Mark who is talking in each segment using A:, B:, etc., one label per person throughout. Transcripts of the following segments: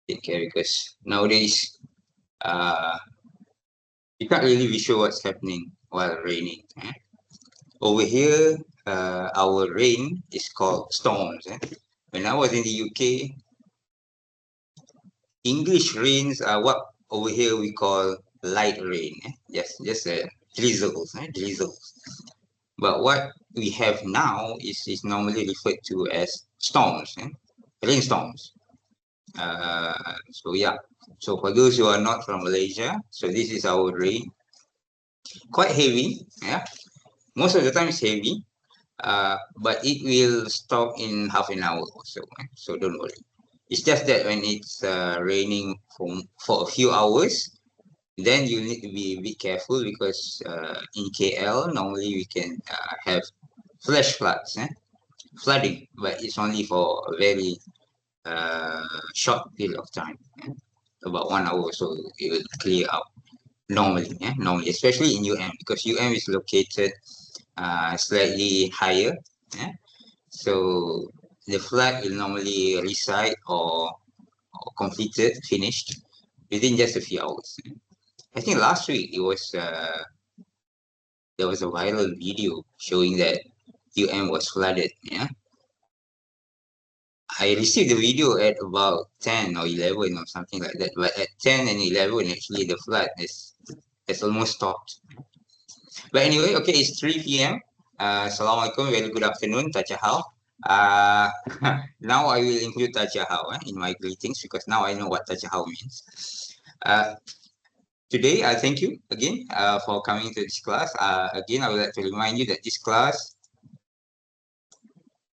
A: take care because nowadays uh, you can't really visual what's happening while raining. Over here, our rain is called storms. When I was in the UK, English rains are what over here we call light rain. Yes, just drizzles, drizzles. But what we have now is normally referred to as storms, rainstorms. So yeah. So for those who are not from Malaysia, so this is our rain. Quite heavy, yeah. Most of the time it's heavy, but it will stop in half an hour or so. So don't worry. It's just that when it's raining for a few hours, then you need to be a bit careful because in KL normally we can have flash floods, flooding, but it's only for a very uh, short period of time, about 1 hour or so. It will clear out normally, normally, especially in UM because UM is located slightly higher. So the flood will normally reside or completed, finished within just a few hours. I think last week there was a viral video showing that UM was flooded. Yeah, I received the video at about 10 or 11 or something like that. But at 10 and 11, actually the flood has almost stopped. But anyway, okay, it's 3 p.m. Assalamualaikum, very good afternoon, Tajahal. Uh, now I will include Tajahal in my greetings because now I know what Tajahal means. Uh, Today, I thank you again for coming to this class. Again, I would like to remind you that this class,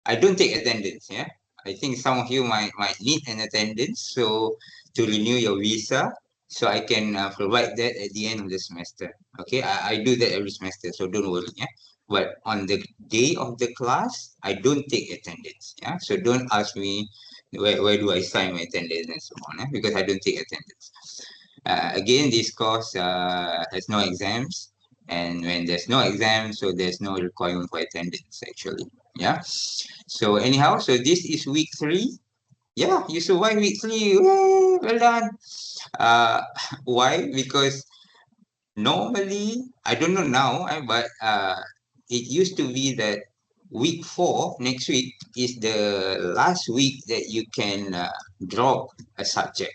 A: I don't take attendance. Yeah, I think some of you might need an attendance, so to renew your visa, so I can provide that at the end of the semester. Okay, I do that every semester, so don't worry. Yeah, but on the day of the class, I don't take attendance. Yeah, so don't ask me where do I sign my attendance and so on. Because I don't take attendance. Again, this course has no exams, and when there's no exam, so there's no requirement for attendance actually. Yeah. So anyhow, so this is week 3. Yeah, you survived week 3. Yay, well done. Uh, why? Because normally, I don't know now, but it used to be that week 4 next week is the last week that you can drop a subject.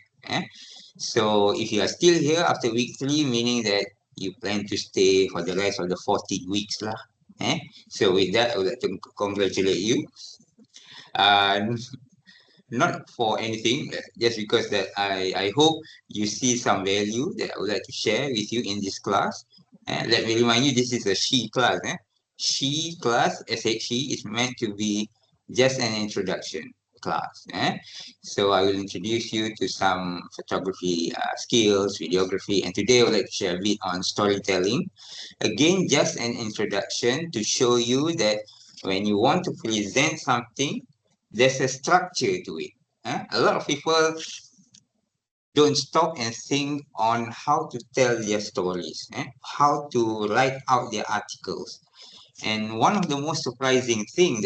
A: So if you are still here after week 3, meaning that you plan to stay for the rest of the 14 weeks lah. So with that, I would like to congratulate you. Uh, Not for anything, just because that I hope you see some value that I would like to share with you in this class. Let me remind you, this is a she class. She class, SHE, is meant to be just an introduction class. So I will introduce you to some photography skills, videography, and today I would like to share a bit on storytelling. Again, just an introduction to show you that when you want to present something, there's a structure to it. A lot of people don't stop and think on how to tell their stories, how to write out their articles. And one of the most surprising thing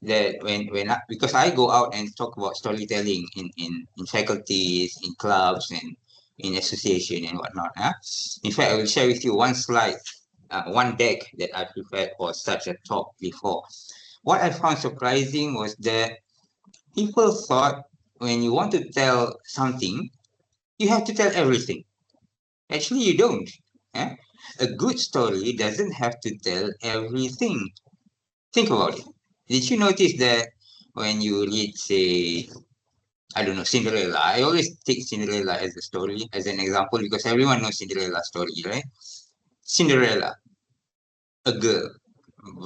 A: that when because I go out and talk about storytelling in faculties, in clubs, and in association and whatnot. In fact, I will share with you one slide, one deck that I prepared for such a talk before. What I found surprising was that people thought when you want to tell something, you have to tell everything. Actually, you don't. eh? A good story doesn't have to tell everything. Think about it. Did you notice that when you read, say, I don't know, Cinderella? I always take Cinderella as a story, as an example, because everyone knows Cinderella story, right? Cinderella, a girl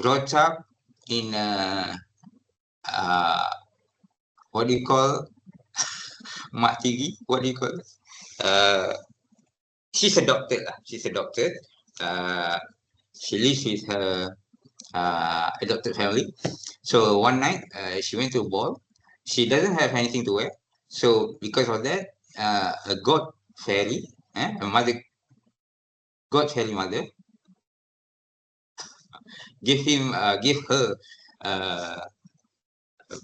A: brought up in a, uh, what do you call, Mak TV? What do you call it? Uh, she's adopted. She's adopted. Uh, she lives with her adopted family. So one night, she went to a ball. She doesn't have anything to wear. So because of that, a god fairy, a mother, god fairy mother, give her uh,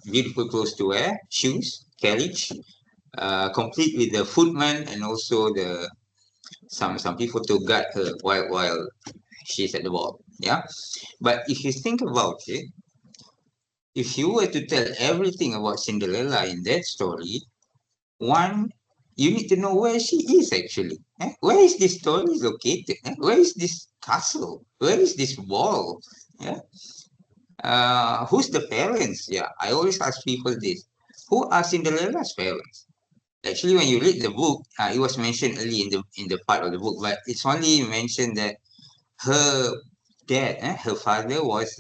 A: beautiful clothes to wear, shoes, carriage, complete with the footman and also the some people to guard her while she's at the ball. Yeah. But if you think about it, if you were to tell everything about Cinderella in that story, one, you need to know where she is actually. Where is this story located? Where is this castle? Where is this ball? Yeah. Who's the parents? Yeah. I always ask people this. Who are Cinderella's parents? Actually, when you read the book, it was mentioned early in the part of the book, but it's only mentioned that her dad, her father was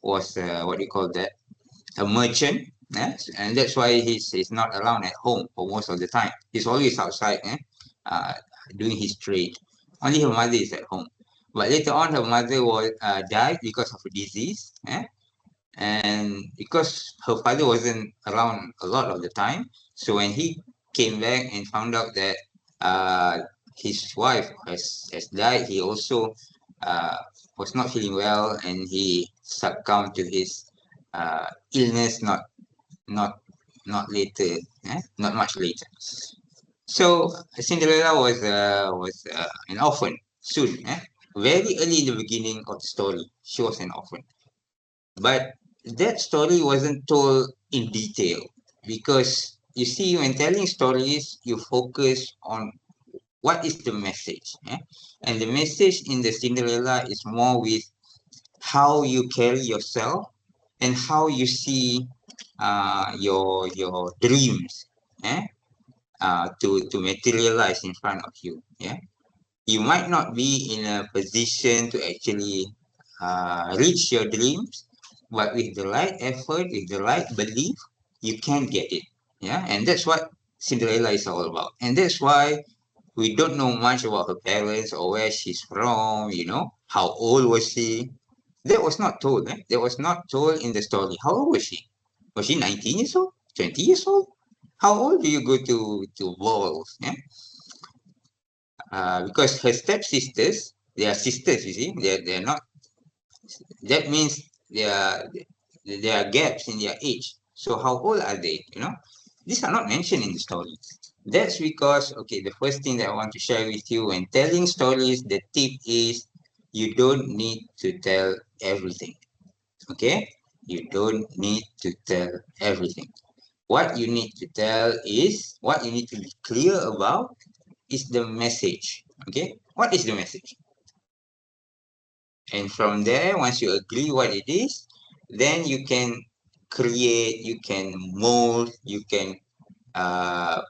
A: what do you call that? A merchant, and that's why he's not around at home for most of the time. He's always outside, uh, doing his trade. Only her mother is at home. But later on, her mother was died because of a disease, and because her father wasn't around a lot of the time, so when he came back and found out that uh, his wife has died, he also uh, was not feeling well, and he succumbed to his illness not not later, not much later. So Cinderella was an orphan soon, very early in the beginning of the story. She was an orphan, but that story wasn't told in detail because you see, when telling stories, you focus on what is the message, and the message in the Cinderella is more with how you carry yourself and how you see your dreams, to materialize in front of you. Yeah, you might not be in a position to actually reach your dreams, but with the right effort, with the right belief, you can get it. Yeah, and that's what Cinderella is all about. And that's why we don't know much about her parents or where she's from, how old was she. That was not told. That was not told in the story. How old was she? Was she 19 years old? 20 years old? How old do you go to balls? Yeah? Because her stepsisters, they are sisters, you see, they're not. That means there are gaps in their age. So how old are they? These are not mentioned in the story. That's because, okay, the first thing that I want to share with you when telling stories, the tip is you don't need to tell everything. Okay, you don't need to tell everything. What you need to tell is, what you need to be clear about is the message. Okay, what is the message? And from there, once you agree what it is, then you can create, you can mold, you can uh,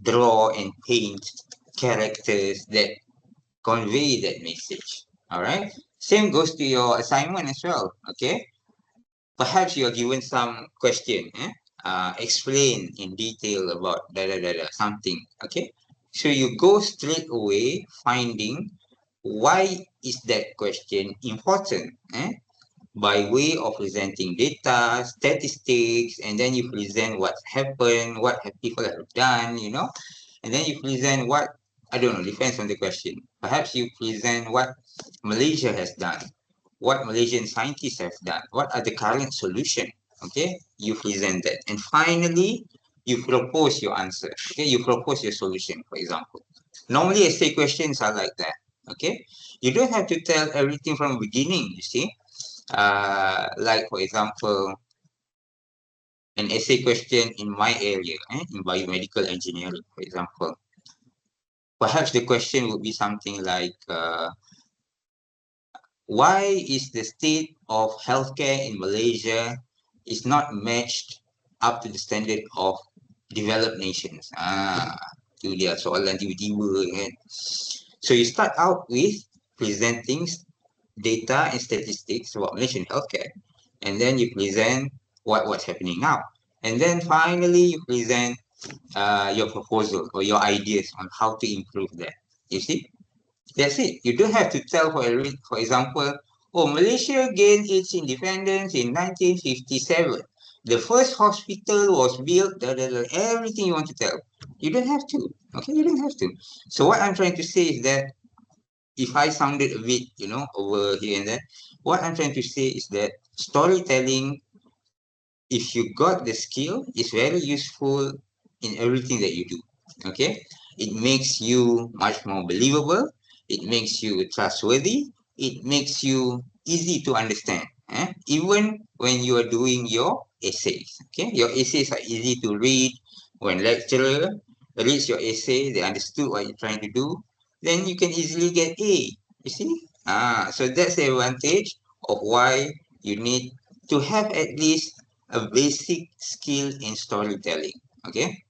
A: draw and paint characters that convey that message. All right. Same goes to your assignment as well. Okay. Perhaps you are given some question. Explain in detail about something. Okay. So you go straight away finding why is that question important. By way of presenting data, statistics, and then you present what's happened, what have people have done, and then you present what, I don't know, depends on the question. Perhaps you present what Malaysia has done, what Malaysian scientists have done, what are the current solution. Okay, you present that, and finally you propose your answer. Okay, you propose your solution, for example. Normally essay questions are like that. Okay, you don't have to tell everything from the beginning, you see. Like for example, an essay question in my area, in biomedical engineering, for example. Perhaps the question would be something like, why is the state of healthcare in Malaysia is not matched up to the standard of developed nations? Itu dia soalan tiba-tiba kan. So you start out with presenting data and statistics about Malaysian healthcare, and then you present what's happening now, and then finally you present your proposal or your ideas on how to improve that. You see, that's it. You don't have to tell for example, oh, Malaysia gained its independence in 1957. The first hospital was built. Everything you want to tell, you don't have to. Okay, you don't have to. So what I'm trying to say is that if I sounded a bit, over here and there, what I'm trying to say is that storytelling, if you got the skill, is very useful in everything that you do. Okay, it makes you much more believable. It makes you trustworthy. It makes you easy to understand. Even when you are doing your essays. Okay, your essays are easy to read. When lecturer reads your essay, they understood what you're trying to do. Then you can easily get A. You see? So that's the advantage of why you need to have at least a basic skill in storytelling. Okay,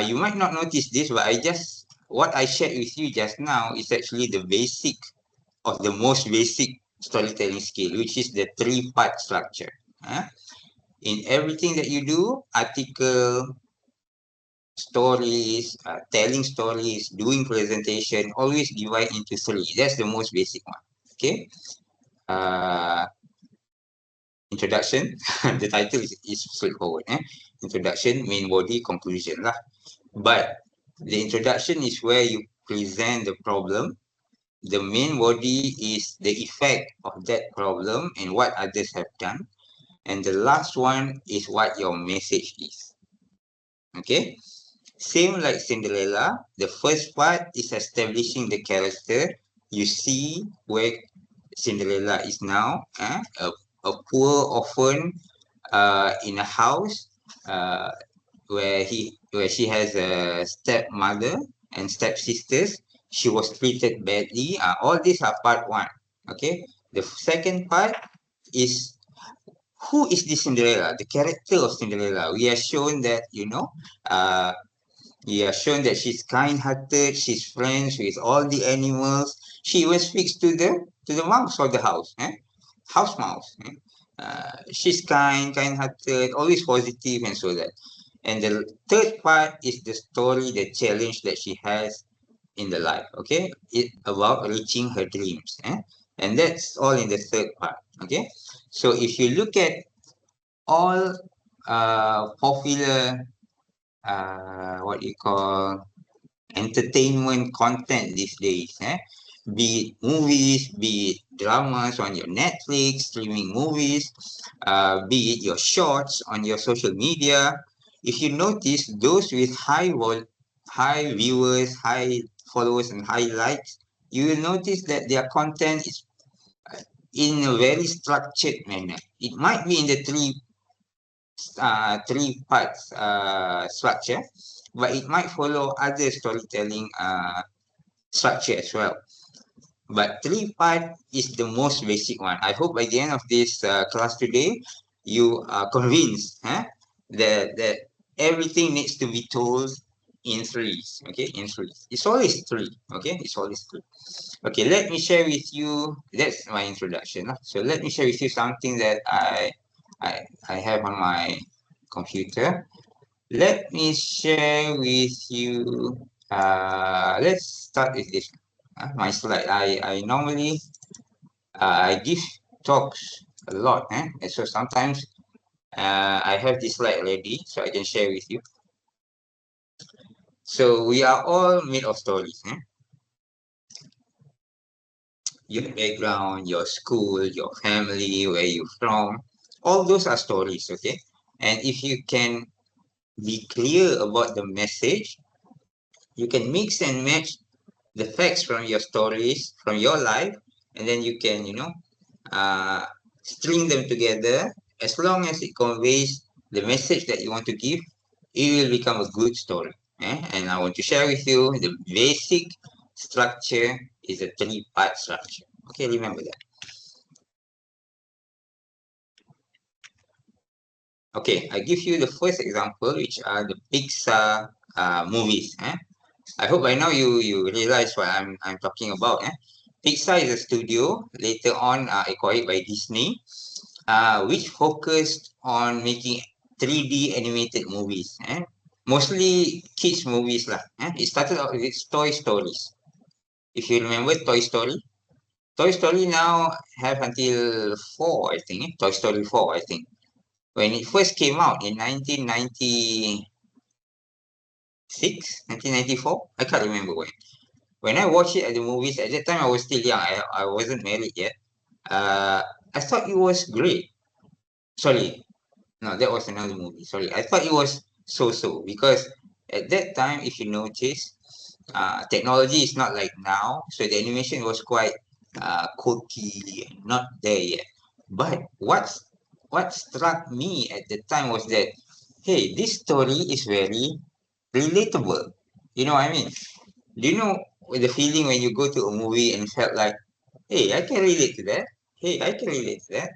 A: you might not notice this, but what I shared with you just now is actually the basic of the most basic storytelling skill, which is the three-part structure. Huh? In everything that you do, article, stories, telling stories, doing presentation, always divide into three. That's the most basic one. Okay. Uh, Introduction. The title is straightforward. Introduction, main body, conclusion lah. But the introduction is where you present the problem. The main body is the effect of that problem and what others have done. And the last one is what your message is. Okay? Same like Cinderella, the first part is establishing the character. You see where Cinderella is now, a poor orphan in a house uh, where she has a stepmother and stepsisters. She was treated badly. All these are part one. Okay. The second part is who is this Cinderella? The character of Cinderella. We are shown that uh, we are shown that she's kind-hearted. She's friends with all the animals. She even speaks to the mouse of the house. House mouse. She's kind-hearted, always positive, and so that. And the third part is the story, the challenge that she has in the life. Okay, it about reaching her dreams. And that's all in the third part. Okay, so if you look at all popular what you call entertainment content these days, be it movies, be it dramas on your Netflix, streaming movies, be it your shorts on your social media. If you notice, those with high viewers, high followers, and high likes, you will notice that their content is in a very structured manner. It might be in the three parts structure, but it might follow other storytelling structure as well. But three part is the most basic one. I hope by the end of this class today, you are convinced that everything needs to be told in threes. Okay, in threes. It's always three. Okay, it's always three. Okay, let me share with you. That's my introduction. So let me share with you something that I have on my computer. Let me share with you. Let's start with this. My slide. I normally I give talks a lot, and so sometimes I have this slide ready, so I can share with you. So we are all made of stories. Your background, your school, your family, where you're from, all those are stories. Okay, and if you can be clear about the message, you can mix and match the facts from your stories, from your life, and then you can, uh, string them together. As long as it conveys the message that you want to give, it will become a good story. And I want to share with you the basic structure is a three-part structure. Okay, remember that. Okay, I give you the first example, which are the Pixar movies. I hope by now you realize what I'm talking about. Pixar is a studio later on acquired by Disney, which focused on making 3D animated movies. Mostly kids movies lah. It started out with Toy Stories. If you remember Toy Story, Toy Story now have until four, I think. Toy Story 4, I think. When it first came out in 1994, I can't remember when I watched it at the movies, at that time I was still young. I wasn't married yet. I thought it was great. Sorry, no, that was another movie. Sorry, I thought it was so because at that time, if you notice, technology is not like now, so the animation was quite quirky, not there yet. But what struck me at the time was that, hey, this story is very relatable. You know what I mean? Do you know the feeling when you go to a movie and felt like, hey, I can relate to that. Hey, I can relate to that.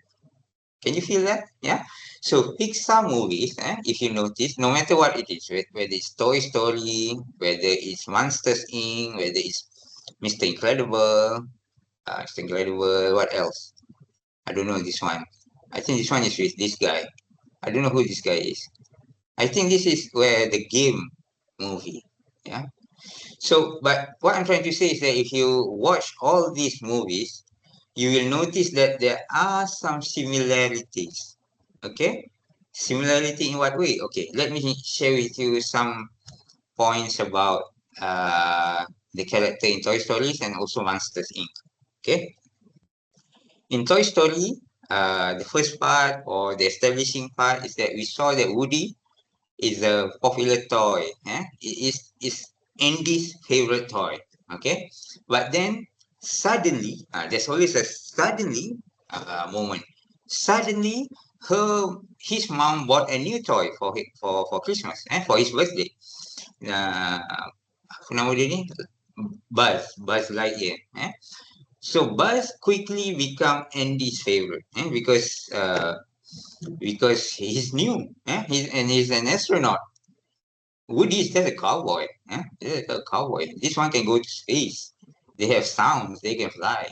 A: Can you feel that? Yeah. So Pixar movies, if you notice, no matter what it is, whether it's Toy Story, whether it's Monsters Inc., whether it's Mr. Incredible, Mr. Incredible, what else? I don't know this one. I think this one is with this guy. I don't know who this guy is. I think this is where the game movie. Yeah. So, but what I'm trying to say is that if you watch all these movies, you will notice that there are some similarities. Okay? Similarity in what way? Okay, let me share with you some points about the character in Toy Stories and also Monsters Inc. Okay? In Toy Story, the first part or the establishing part is that we saw that Woody is a popular toy. It is Andy's favorite toy. Okay, but then suddenly, there's always a suddenly moment. Suddenly, his mom bought a new toy for Christmas and for his birthday. Uh, apa nama dia ni? Buzz Lightyear. So Buzz quickly become Andy's favorite, because he's new, he's an astronaut. Woody is just a cowboy. Just a cowboy. This one can go to space. They have sounds. They can fly.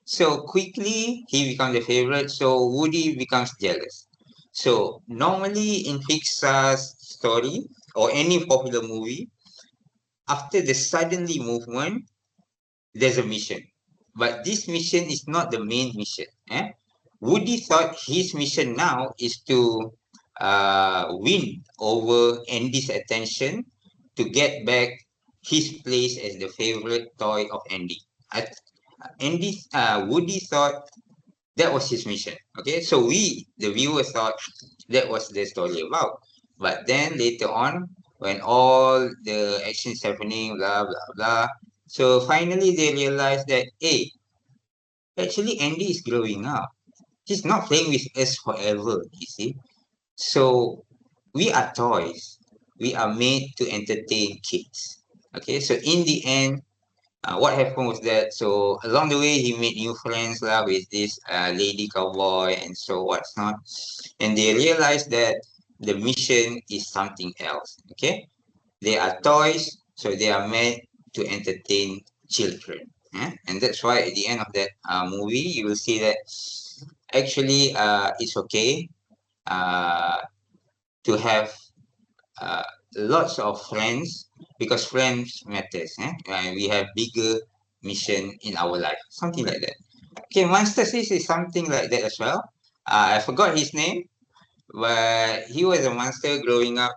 A: So quickly he becomes the favorite. So Woody becomes jealous. So normally in Pixar's story or any popular movie, after the suddenly movement, there's a mission. But this mission is not the main mission. Woody thought his mission now is to win over Andy's attention to get back his place as the favorite toy of Andy. I, Woody thought that was his mission. Okay, so we, the viewers, thought that was the story about. But then later on, when all the action is happening, blah blah blah, so finally they realized that, hey, actually Andy is growing up. He's not playing with us forever. You see, so we are toys. We are made to entertain kids. Okay, so in the end, what happened was that, so along the way he made new friends lah with this lady cowboy and so what's not, and they realized that the mission is something else. Okay, they are toys, so they are meant to entertain children. And that's why at the end of that movie, you will see that actually it's okay uh, to have uh, lots of friends because friends matters. We have bigger mission in our life, something like that. Okay, Monster Six is something like that as well. I forgot his name, but he was a monster growing up.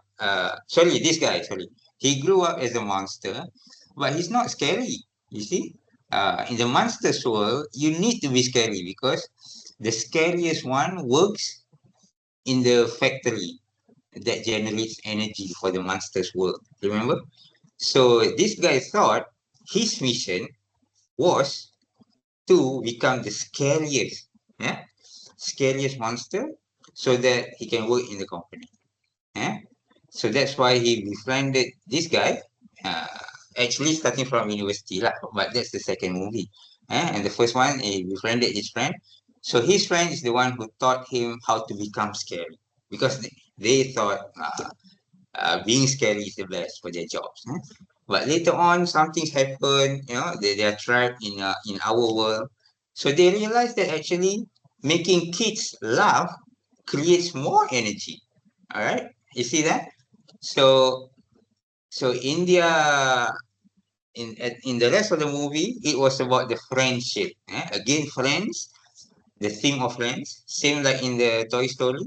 A: Sorry, this guy. Sorry, he grew up as a monster, but he's not scary. You see, in the monsters world, you need to be scary because the scariest one works in the factory that generates energy for the monsters world. Remember? So this guy thought his mission was to become the scariest, scariest monster, so that he can work in the company. Eh? So that's why he befriended this guy. Uh, Actually, starting from university, lah, but that's the second movie. And the first one, he befriended his friend. So his friend is the one who taught him how to become scary because they thought being scary is the best for their jobs. But later on, something's happened. They are trapped in our world. So they realize that actually making kids laugh creates more energy. All right, you see that? So so India in the rest of the movie, it was about the friendship. Again, friends, the theme of friends, same like in the Toy Story.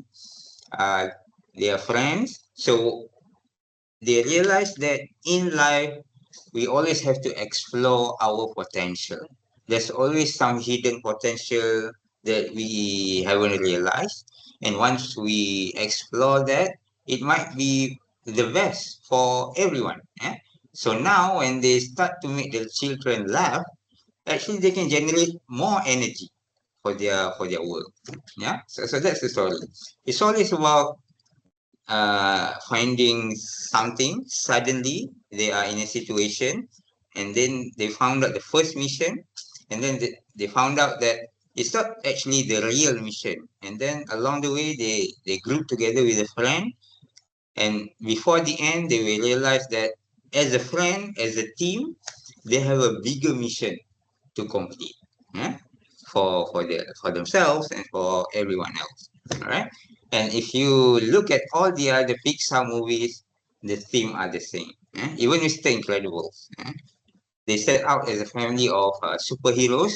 A: Uh, they are friends. So they realize that in life we always have to explore our potential. There's always some hidden potential that we haven't realized, and once we explore that, it might be the best for everyone. So now when they start to make the children laugh, actually they can generate more energy for their work. Yeah. So that's the story. It's always about finding something. Suddenly they are in a situation, and then they found out the first mission, and then they found out that it's not actually the real mission. And then along the way they group together with a friend, and before the end they will realize that as a friend, as a team, they have a bigger mission to complete, yeah? For themselves and for everyone else. All right. And if you look at all the other Pixar movies, the theme are the same. Even Mr. Incredible, they set out as a family of superheroes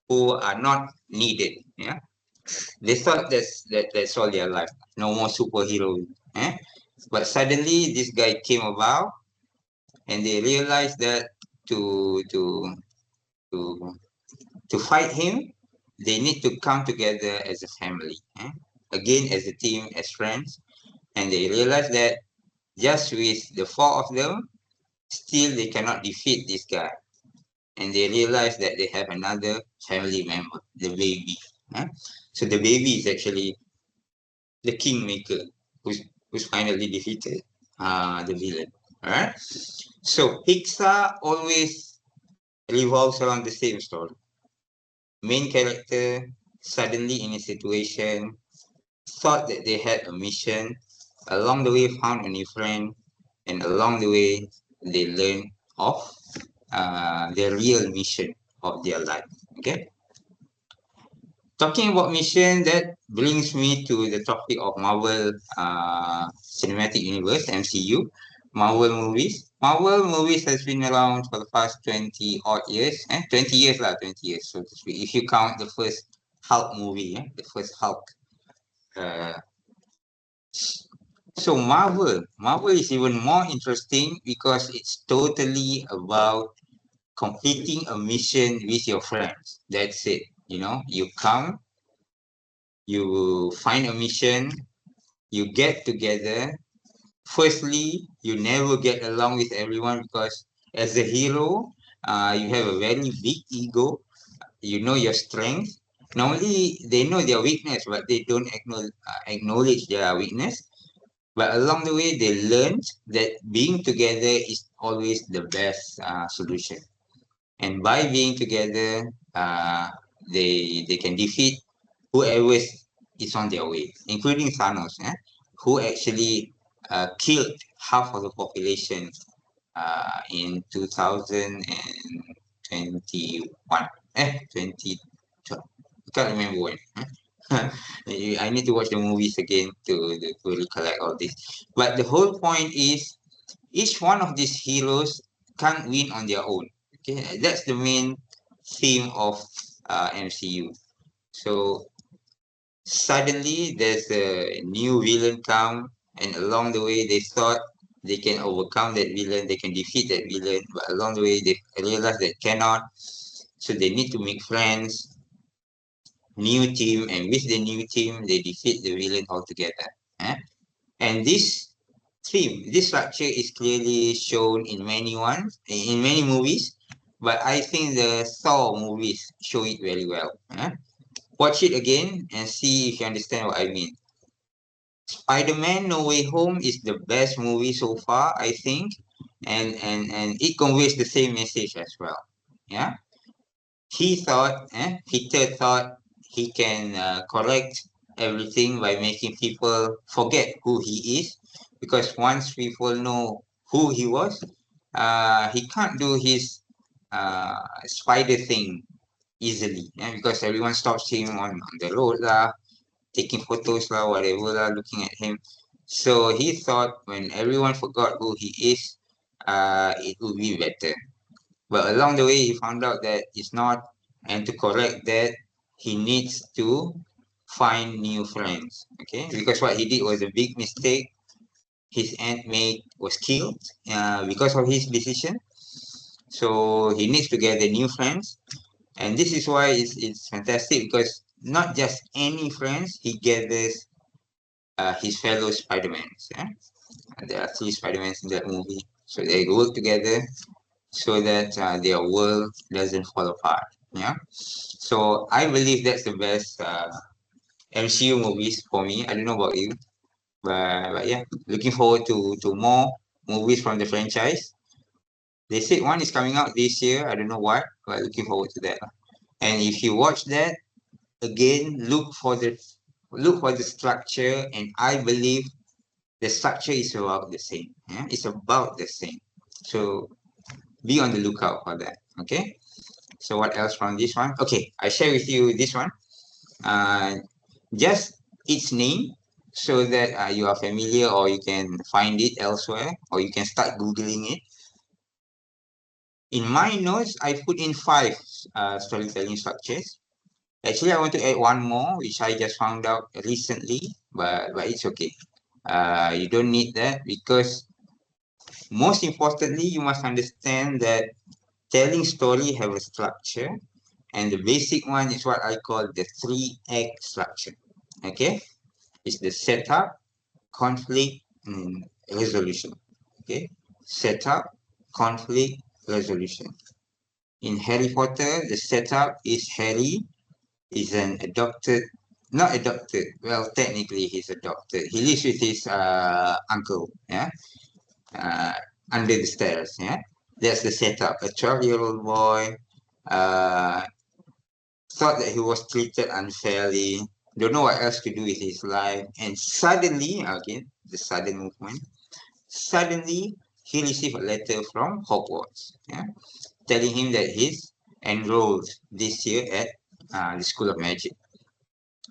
A: who are not needed. Yeah, they thought that's all their life. No more superhero. Eh? But suddenly this guy came about, and they realized that to to to to fight him, they need to come together as a family. Again, as a team, as friends. And they realize that just with the four of them, still they cannot defeat this guy. And they realize that they have another family member, the baby. eh. So the baby is actually the kingmaker who's finally defeated the villain. Alright? So Pixar always revolves around the same story. Main character suddenly in a situation, thought that they had a mission, along the way found a new friend, and along the way they learned of the real mission of their life. Okay. Talking about mission, that brings me to the topic of Marvel Cinematic Universe (MCU). Marvel movies. Marvel movies has been around for the past 20 odd years, 20 years lah, 20 years so to speak. If you count the first Hulk movie, the first Hulk. Uh, so Marvel is even more interesting because it's totally about completing a mission with your friends. That's it. You come, you find a mission, you get together. Firstly, you never get along with everyone because as a hero, you have a very big ego. You know your strength. Normally, they know their weakness, but they don't acknowledge their weakness. But along the way, they learned that being together is always the best solution. And by being together, they can defeat whoever is on their way, including Thanos, who actually killed half of the population in 2021. 20, I can't remember when. I need to watch the movies again to recollect all this. But the whole point is each one of these heroes can't win on their own. Okay, that's the main theme of MCU. So suddenly there's a new villain come, and along the way they thought they can overcome that villain, they can defeat that villain, but along the way they realize they cannot. So they need to make friends, new team, and with the new team they defeat the villain altogether. And this structure is clearly shown in many movies, but I think the Thor movies show it very well. Watch it again and see if you understand what I mean. Spider-Man No Way Home is the best movie so far, I think, and it conveys the same message as well. Yeah, Peter thought he can correct everything by making people forget who he is, because once people know who he was, he can't do his spider thing easily, because everyone stops him on the road lah, taking photos lah, whatever lah, looking at him. So he thought when everyone forgot who he is, it would be better. But along the way, he found out that it's not, and to correct that, he needs to find new friends. Okay, because what he did was a big mistake. His mate was killed because of his decision. So he needs to gather new friends, and this is why it's fantastic because not just any friends, he gathers his fellow Spider-Mans. There are three Spider-Mans in that movie. So they work together so that their world doesn't fall apart. Yeah. So I believe that's the best MCU movies for me. I don't know about you, but yeah, looking forward to more movies from the franchise. They said one is coming out this year. I don't know what, but looking forward to that. And if you watch that again, look for the structure, and I believe the structure is about the same. Yeah? It's about the same. So be on the lookout for that. Okay. So what else from this one? Okay, I share with you this one. Uh, just its name so that you are familiar or you can find it elsewhere or you can start googling it. In my notes, I put in five storytelling structures. Actually, I want to add one more, which I just found out recently, but it's okay. You don't need that because most importantly, you must understand that telling story have a structure, and the basic one is what I call the 3-act structure. Okay, it's the setup, conflict, and resolution. Okay, setup, conflict, resolution. In Harry Potter, the setup is Harry is an adopted, not adopted. Well, technically he's adopted. He lives with his uncle. Yeah, uh, under the stairs. Yeah, that's the setup. A 12-year-old boy uh, thought that he was treated unfairly. Don't know what else to do with his life, and suddenly, again, the sudden movement. Suddenly, he received a letter from Hogwarts. Yeah, telling him that he's enrolled this year at the School of Magic.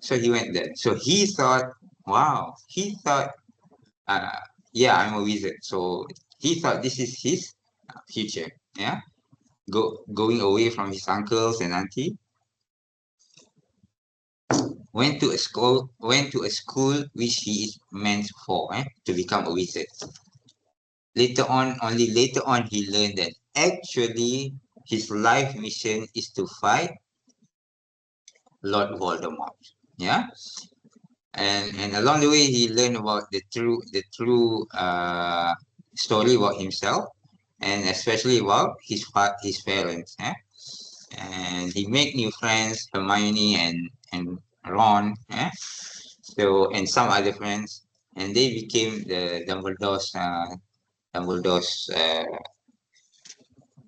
A: So he went there. So he thought, wow, he thought, uh, yeah, I'm a wizard. So he thought this is his future. Yeah, going away from his uncles and auntie. Went to a school which he is meant for, to become a wizard. Later on, only later on, he learned that actually his life mission is to fight Lord Voldemort. Yeah, and along the way he learned about the true story about himself, and especially about his parents. And he made new friends, Hermione and Ron. So and some other friends, and they became the Dumbledore's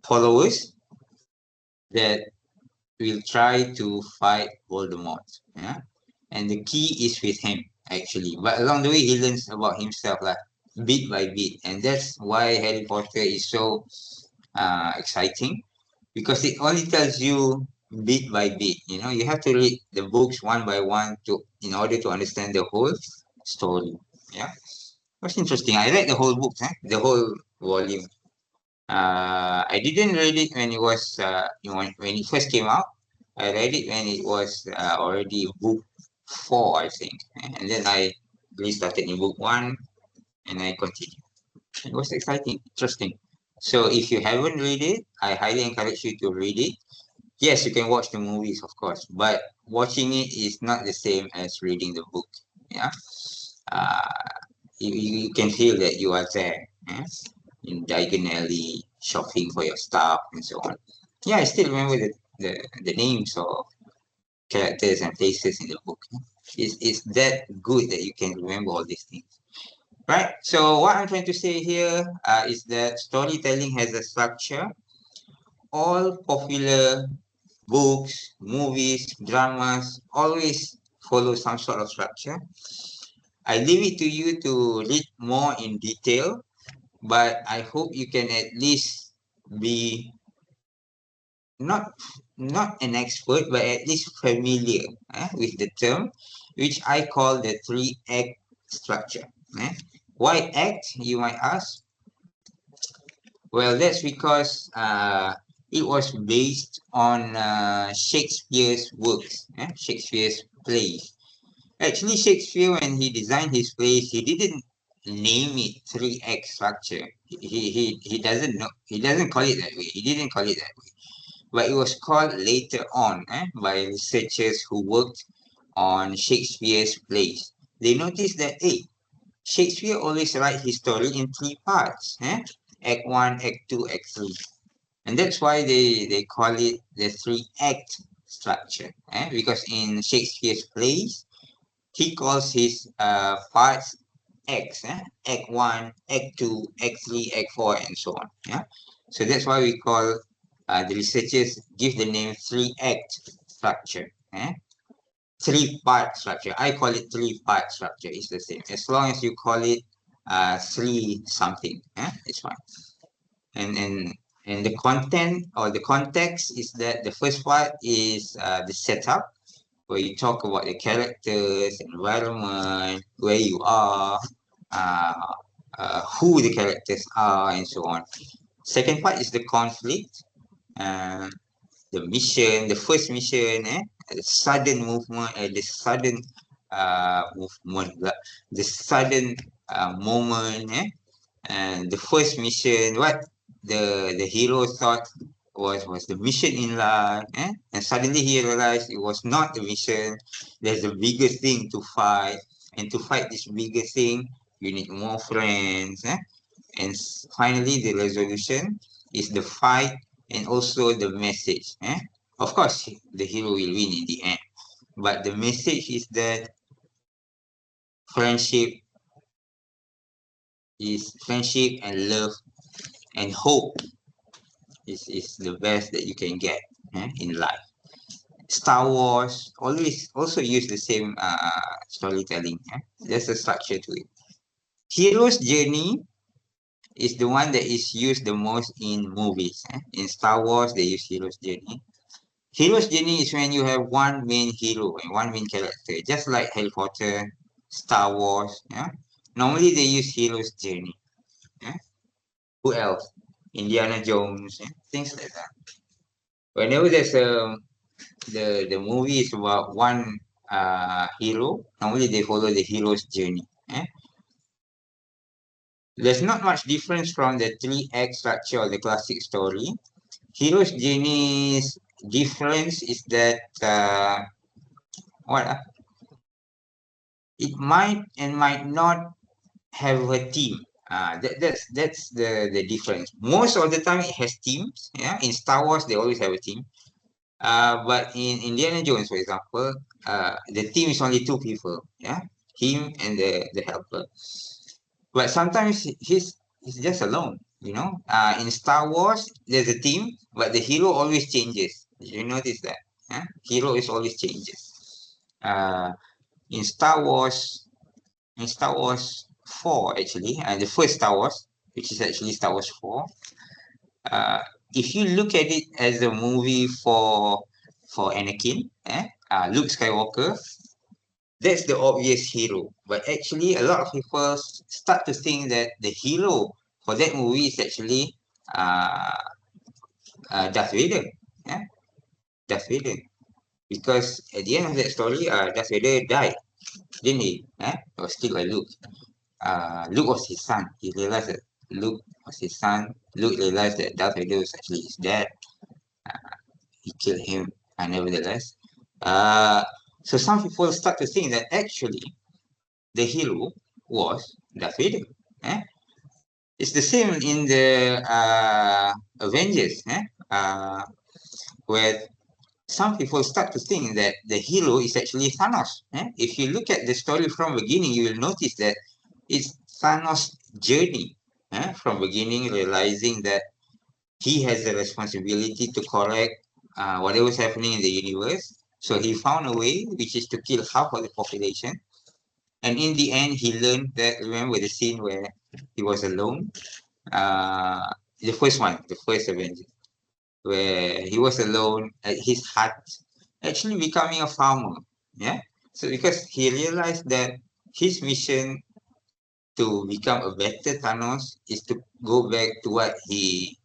A: followers that will try to fight Voldemort. Yeah, and the key is with him actually. But along the way, he learns about himself, like bit by bit, and that's why Harry Potter is so exciting because it only tells you bit by bit. You have to read the books one by one to in order to understand the whole story. Yeah, that's interesting. I read the whole book, the whole volume. I didn't read it when it was when it first came out. I read it when it was already book four, I think, and then I restarted in book one and I continued. It was exciting, interesting. So if you haven't read it, I highly encourage you to read it. Yes, you can watch the movies, of course, but watching it is not the same as reading the book. Yeah, uh, you can feel that you are there. In diagonally shopping for your stuff and so on. Yeah, I still remember the names of characters and places in the book. It's that good that you can remember all these things. Right? So what I'm trying to say here is that storytelling has a structure. All popular books, movies, dramas always follow some sort of structure. I leave it to you to read more in detail, but I hope you can at least be not not an expert, but at least familiar with the term, which I call the 3-act structure. Why act, you might ask? Well, that's because it was based on Shakespeare's works, Shakespeare's plays. Actually, Shakespeare, when he designed his plays, he didn't name it 3-act structure. He doesn't know. He doesn't call it that way. He didn't call it that way, but it was called later on by researchers who worked on Shakespeare's plays. They noticed that, hey, Shakespeare always write his story in three parts. Act 1, Act 2, Act 3. And that's why they call it the three act structure. Because in Shakespeare's plays, he calls his parts acts. Act 1, Act 2, Act 3, Act 4, and so on. So that's why we call the researchers give the name three act structure. Three part structure. I call it three part structure. It's the same. As long as you call it three something, it's fine. And the content or the context is that the first part is the setup, where you talk about the characters, environment, where you are, uh, who the characters are, and so on. Second part is the conflict, uh, the mission, the first mission, the sudden movement, the sudden movement, the sudden moment, and the first mission, what the hero thought was the mission in life, and suddenly he realized it was not the mission. There's the biggest thing to fight, and to fight this bigger thing, you need more friends, and finally the resolution is the fight and also the message. Of course, the hero will win in the end, but the message is that friendship friendship and love and hope is the best that you can get in life. Star Wars always also use the same storytelling. There's a structure to it. Hero's journey is the one that is used the most in movies. In Star Wars, they use hero's journey. Hero's journey is when you have one main hero and one main character, just like Harry Potter, Star Wars. Normally they use hero's journey. Yeah? Who else? Indiana Jones, things like that. Whenever there's the movie is about one hero, normally they follow the hero's journey. There's not much difference from the three act structure of the classic story. Hero's journey's difference is that what it might and might not have a team. That's the difference. Most of the time it has teams. In Star Wars they always have a team. But in Indiana Jones, for example, the team is only two people. Him and the helper. But sometimes he's just alone. In Star Wars, there's a team, but the hero always changes. You notice that? Hero is always changes. In Star Wars, in Star Wars 4, actually, the first Star Wars, which is actually Star Wars 4, uh, if you look at it as a movie for Anakin, Luke Skywalker, that's the obvious hero. But actually, a lot of people start to think that the hero for that movie is actually uh, Darth Vader. Yeah, Darth Vader. Because at the end of that story, Darth Vader died, didn't he? Or still by Luke. Luke was his son. He realized that Luke was his son. Luke realized that Darth Vader was actually his dad. He killed him, nevertheless. Uh, so some people start to think that actually the hero was Darth Vader. Eh? It's the same in the Avengers, where some people start to think that the hero is actually Thanos. If you look at the story from beginning, you will notice that it's Thanos' journey from beginning, realizing that he has a responsibility to correct whatever's happening in the universe. So he found a way, which is to kill half of the population. And in the end, he learned that. Remember the scene where he was alone? Uh, the first one, the first Avenger, where he was alone at his hut, actually becoming a farmer. Yeah. So because he realized that his mission to become a better Thanos is to go back to what he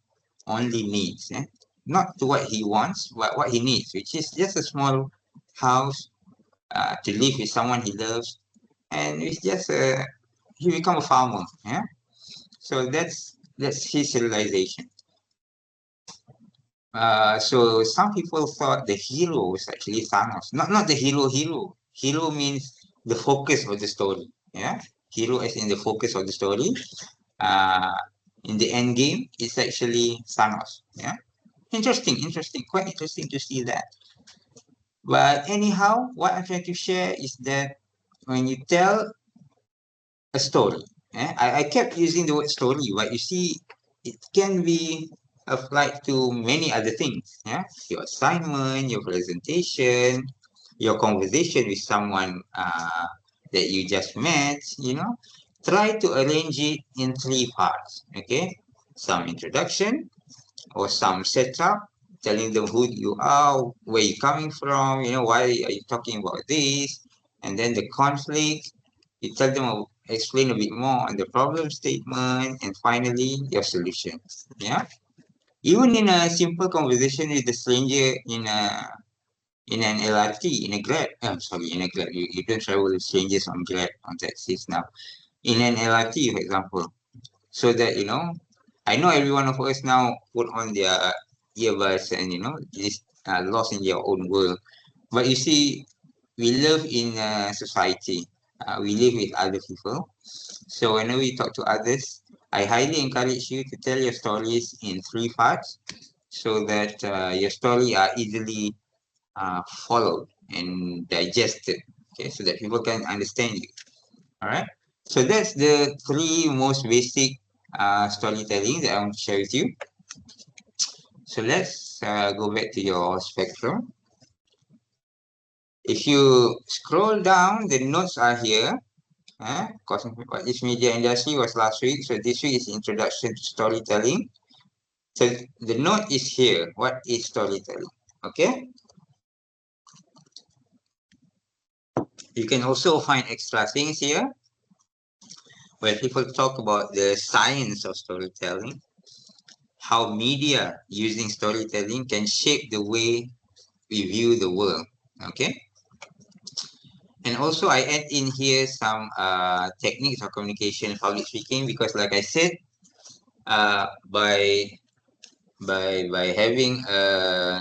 A: only needs, not to what he wants, but what he needs, which is just a small house to live with someone he loves, and it's just he become a farmer. Yeah, so that's his realization. So some people thought the hero was actually Thanos, not the hero. Hero means the focus of the story. Yeah, Hero as in the focus of the story. Uh, in the end game, it's actually Thanos. Yeah, interesting, quite interesting to see that. But anyhow, what I'm trying to share is that when you tell a story, I kept using the word story, but you see, it can be applied to many other things. Yeah, your assignment, your presentation, your conversation with someone that you just met. Try to arrange it in three parts. Okay, some introduction, or some setup, telling them who you are, where you're coming from, why are you talking about this, and then the conflict, you tell them, explain a bit more on the problem statement, and finally your solution. Yeah. Even in a simple conversation with a stranger in an LRT, in a Grab, I'm sorry, in a Grab, you don't travel with strangers on Grab, on taxis now. In an LRT, for example, so that I know every one of us now put on their earbuds and is lost in their own world. But you see, we live in a society. We live with other people. So whenever we talk to others, I highly encourage you to tell your stories in three parts, so that your story are easily followed and digested. Okay, so that people can understand you. All right. So that's the three most basic storytelling that I want to share with you. So let's go back to your spectrum. If you scroll down, the notes are here. Because what is media industry was last week. So this week is introduction to storytelling. So the note is here. What is storytelling? Okay. You can also find extra things here where people talk about the science of storytelling, how media using storytelling can shape the way we view the world. Okay. And also I add in here some techniques of communication, public speaking, because like I said, by by having a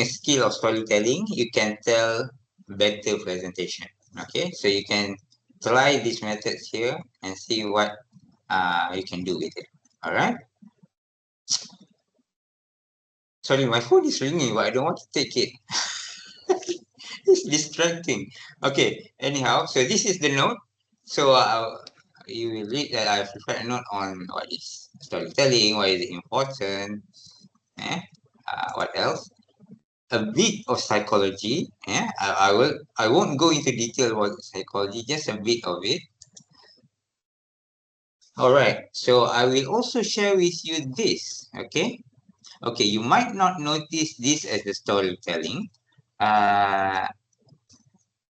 A: skill of storytelling, you can tell better presentation. Okay, so you can try these methods here and see what you can do with it. All right. Sorry, my phone is ringing, but I don't want to take it. It's distracting. Okay, anyhow, so this is the note. So you will read that I've prepared a note on what is storytelling, why is it important, what else? A bit of psychology. I won't go into detail about psychology, just a bit of it. All right. So I will also share with you this. Okay. Okay. You might not notice this as the storytelling. Uh,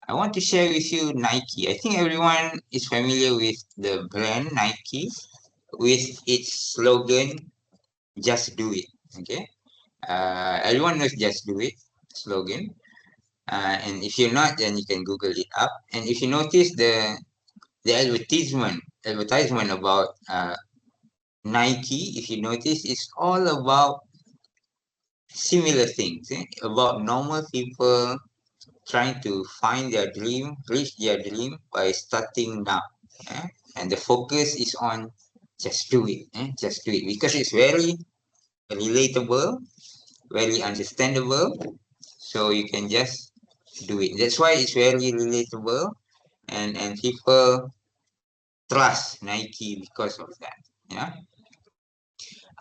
A: I want to share with you Nike. I think everyone is familiar with the brand Nike, with its slogan, just do it. Okay. Everyone knows just do it slogan. And if you're not, then you can Google it up. And if you notice the advertisement about Nike, if you notice, it's all about similar things, about normal people trying to find their dream, reach their dream by starting now. eh? And the focus is on just do it, just do it, because it's very relatable, very understandable. So you can just do it. That's why it's very relatable, and people trust Nike because of that. Yeah.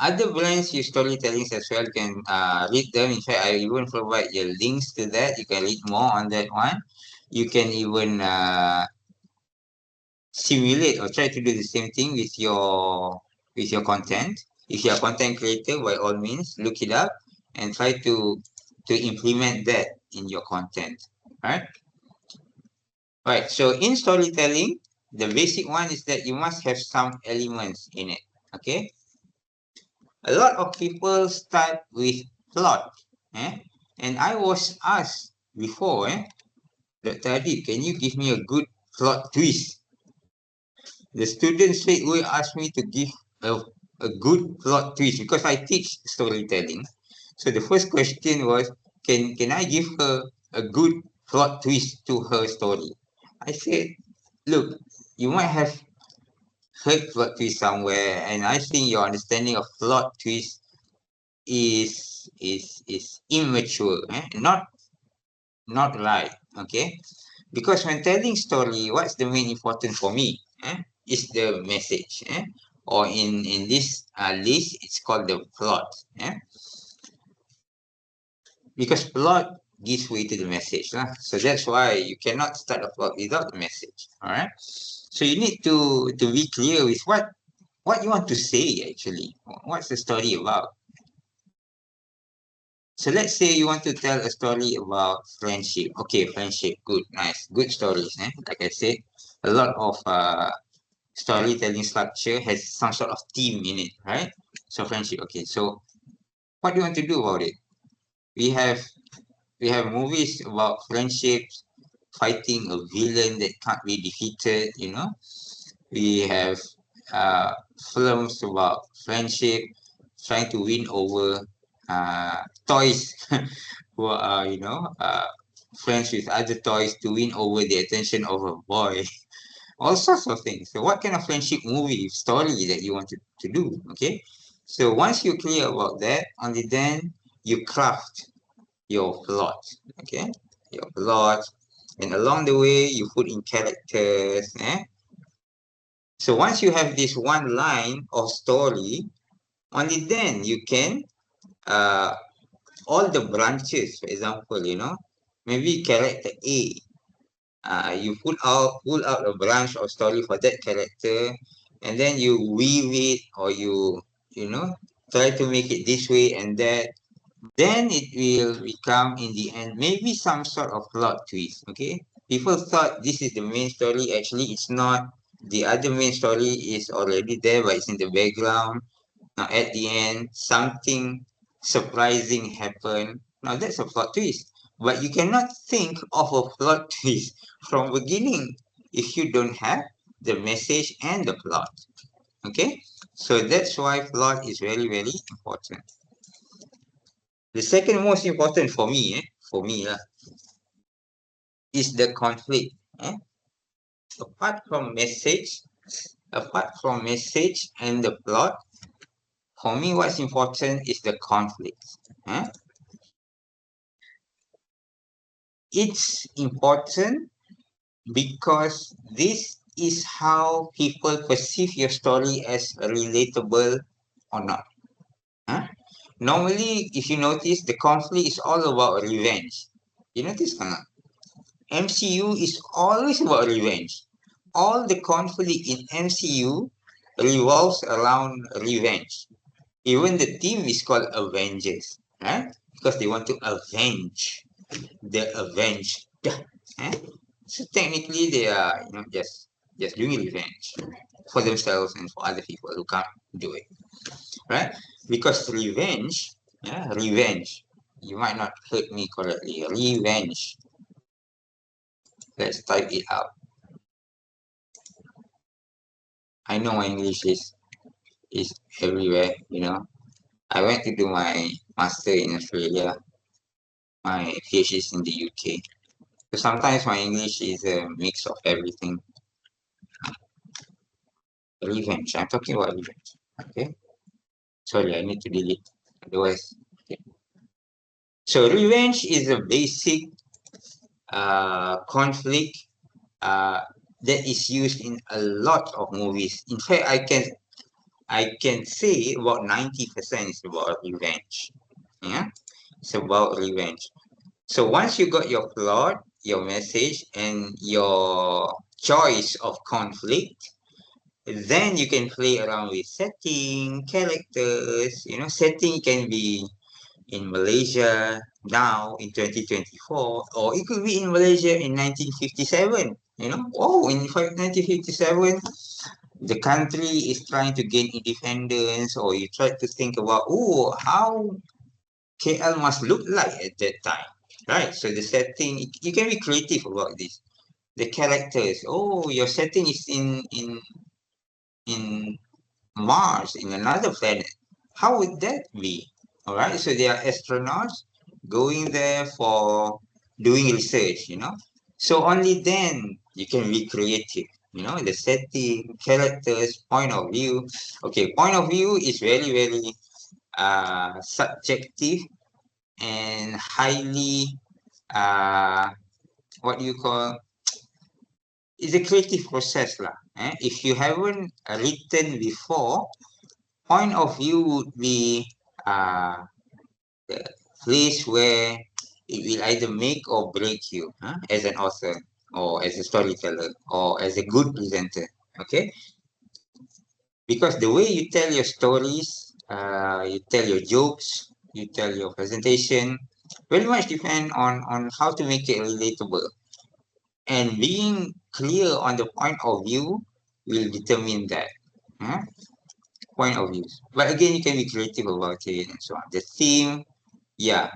A: Other brands use storytellings as well. You can read them. In fact, I even provide the links to that. You can read more on that one. You can even simulate or try to do the same thing with your content. If you're a content creator, by all means, look it up and try to implement that in your content. Right? Right. So in storytelling, the basic one is that you must have some elements in it. Okay. A lot of people start with plot. Eh? And I was asked before, Dr. Adib, can you give me a good plot twist? The student straight away asked me to give a good plot twist because I teach storytelling. So the first question was, can I give her a good plot twist to her story? I said, look, you might have heard plot twist somewhere, and I think your understanding of plot twist is immature, not right. Okay, because when telling story, what's the main important for me? Is the message, or in this list, it's called the plot. Because plot gives way to the message, lah. So that's why you cannot start a plot without the message. All right. So you need to be clear with what you want to say actually. What's the story about? So let's say you want to tell a story about friendship. Okay, friendship, good, nice, good stories. Like I said, a lot of storytelling structure has some sort of theme in it, right? So friendship. Okay, so what do you want to do about it? We have we have movies about friendships, fighting a villain that can't be defeated. We have uh, films about friendship, trying to win over toys who are friends with other toys to win over the attention of a boy. All sorts of things. So what kind of friendship movie story that you want to do? Okay, so once you're clear about that, only then you craft your plot. Okay, your plot, and along the way you put in characters. So once you have this one line of story, only then you can uh all the branches. For example, maybe character A, you pull out a branch or story for that character, and then you weave it, or you know try to make it this way and that. Then it will become in the end maybe some sort of plot twist. Okay, people thought this is the main story. Actually, it's not. The other main story is already there, but it's in the background. Now, at the end, something surprising happened. Now, that's a plot twist. But you cannot think of a plot twist from beginning if you don't have the message and the plot. Okay? So that's why plot is very, very important. The second most important for me, is the conflict. Eh? Apart from message, apart from message and the plot, for me, what's important is the conflict. Eh? It's important because this is how people perceive your story as relatable or not. Huh? Normally, if you notice, the conflict is all about revenge. You notice or not? MCU is always about revenge. All the conflict in MCU revolves around revenge. Even the team is called Avengers, right? Because they want to avenge the avenged. Eh? So technically, they are just doing revenge for themselves and for other people who can't do it, right? Because revenge, yeah, revenge. You might not heard me correctly. Revenge. Let's type it out. I know my English is everywhere. I went to do my master in Australia. My PhD is in the UK. So sometimes my English is a mix of everything. Revenge. I'm talking about revenge. Okay. Sorry, I need to delete. Otherwise, okay. So revenge is a basic conflict uh, that is used in a lot of movies. In fact, I can say about 90% is about revenge. Yeah, it's about revenge. So once you got your plot, your message, and your choice of conflict, then you can play around with setting, characters. Setting can be in Malaysia now in 2024, or it could be in Malaysia in 1957. In 1957, the country is trying to gain independence, or you try to think about, how KL must look like at that time, right? So the setting, you can be creative about this. The characters, your setting is in Mars, in another planet. How would that be? All right, so they are astronauts going there for doing research. So only then you can be creative. You know, the setting, characters, point of view. Okay, point of view is very, very subjective and highly what do you call, it's a creative process lah. If you haven't written before, point of view would be the place where it will either make or break you as an author or as a storyteller or as a good presenter. Okay, because the way you tell your stories, you tell your jokes, you tell your presentation, very much depend on how to make it relatable. And being clear on the point of view will determine that huh? Point of views. But again, you can be creative about it and so on. The theme, yeah,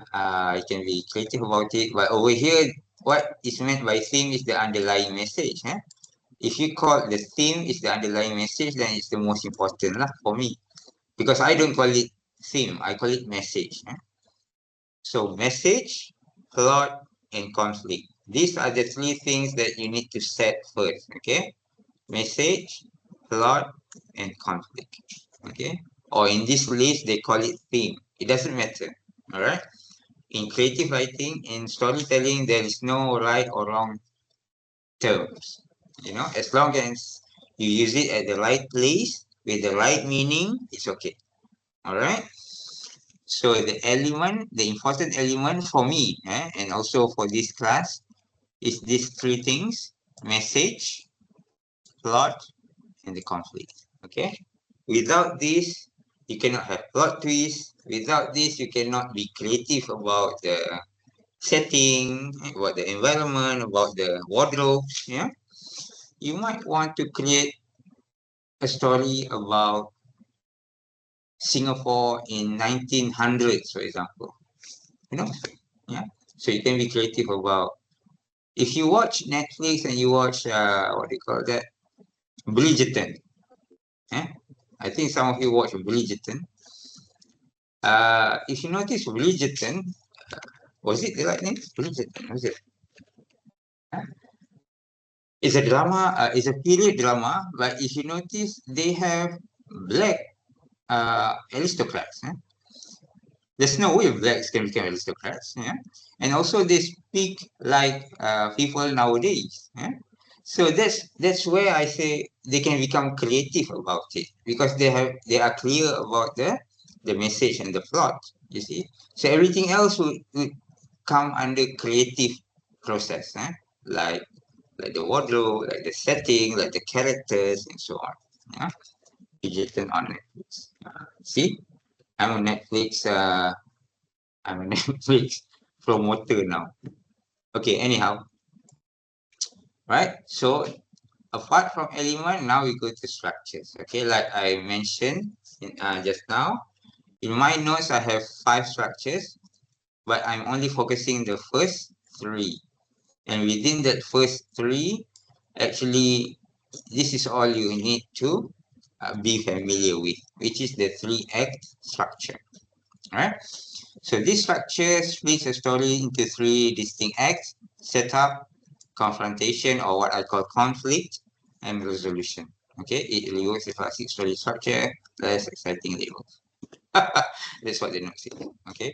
A: you can be creative about it. But over here, what is meant by theme is the underlying message. If you call the theme is the underlying message, then it's the most important lah for me. Because I don't call it theme, I call it message. So message, plot, and conflict. These are the three things that you need to set first. Okay, message, plot, and conflict. Okay, or in this list they call it theme. It doesn't matter. All right. In creative writing, in storytelling, there is no right or wrong terms. You know, as long as you use it at the right place with the right meaning, it's okay. All right. So the important element for me, and also for this class, is these three things: message, plot, and the conflict. Okay. Without this, you cannot have plot twists. Without this, you cannot be creative about the setting, about the environment, about the wardrobe. Yeah. You might want to create a story about Singapore in 1900s, for example. You know, yeah. So you can be creative about. If you watch Netflix and you watch what do you call that, Bridgerton, eh? I think some of you watch Bridgerton. If you notice Bridgerton, was it the right name? Bridgerton, was it? Huh? It's a drama. It's a period drama. But if you notice, they have black aristocrats. There's no way blacks can become aristocrats. Yeah, and also they speak like people nowadays. Yeah? So that's where I say they can become creative about it because they are clear about the message and the plot. You see, so everything else would come under creative process. Like like the wardrobe, like the setting, like the characters, and so on. Yeah, Bridgerton on Netflix. See, I'm on Netflix. I'm a Netflix promoter now. Okay, anyhow, right? So apart from element, now we go to structures. Okay, like I mentioned just now, in my notes I have 5 structures, but I'm only focusing the first 3. And within that first 3, actually, this is all you need to be familiar with, which is the 3-act structure. All right. So this structure splits a story into 3 distinct acts: setup, confrontation, or what I call conflict, and resolution. Okay, it rewards the classic story structure, less exciting labels. That's what the note says. Okay,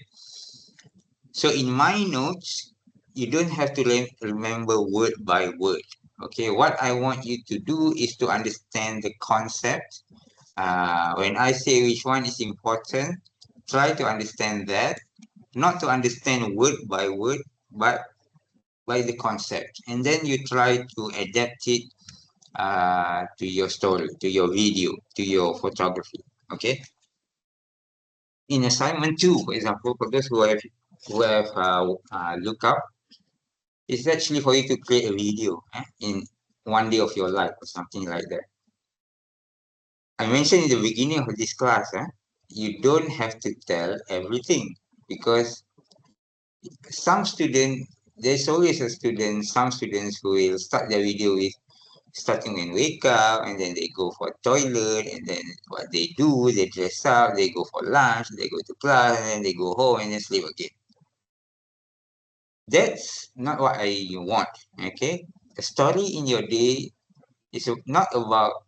A: so in my notes, you don't have to remember word by word. Okay, what I want you to do is to understand the concept. When I say which one is important, try to understand that, not to understand word by word, but by the concept. And then you try to adapt it to your story, to your video, to your photography. Okay. In assignment 2, for example, for those who have look up, it's actually for you to create a video in one day of your life or something like that. I mentioned in the beginning of this class, you don't have to tell everything because there's always some students who will start their video with starting when wake up and then they go for toilet and then what they do, they dress up, they go for lunch, they go to class and then they go home and then sleep again. That's not what I want. Okay, a story in your day is not about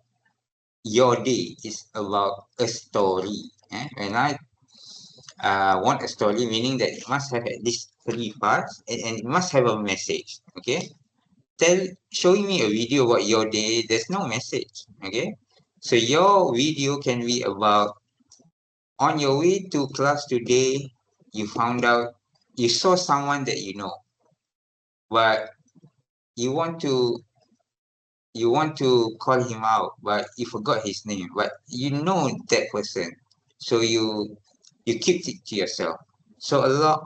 A: your day. It's about a story. When I want a story, meaning that it must have at least three parts, and it must have a message. Okay, showing me a video about your day, there's no message. Okay, so your video can be about on your way to class today, you found out you saw someone that you know, but you want to call him out, but you forgot his name, but you know that person, so you keep it to yourself. So a lot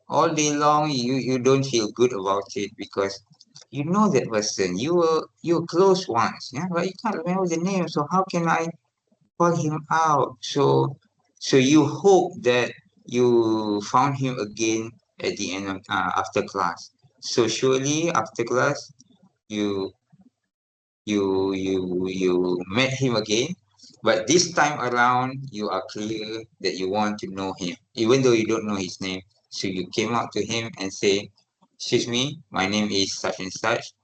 A: all day long, you don't feel good about it because you know that person, you were close once, yeah, but you can't remember the name. So how can I call him out? So you hope that you found him again at the end of after class. So surely after class, you you met him again, but this time around you are clear that you want to know him even though you don't know his name. So you came out to him and say, excuse me, my name is such and such,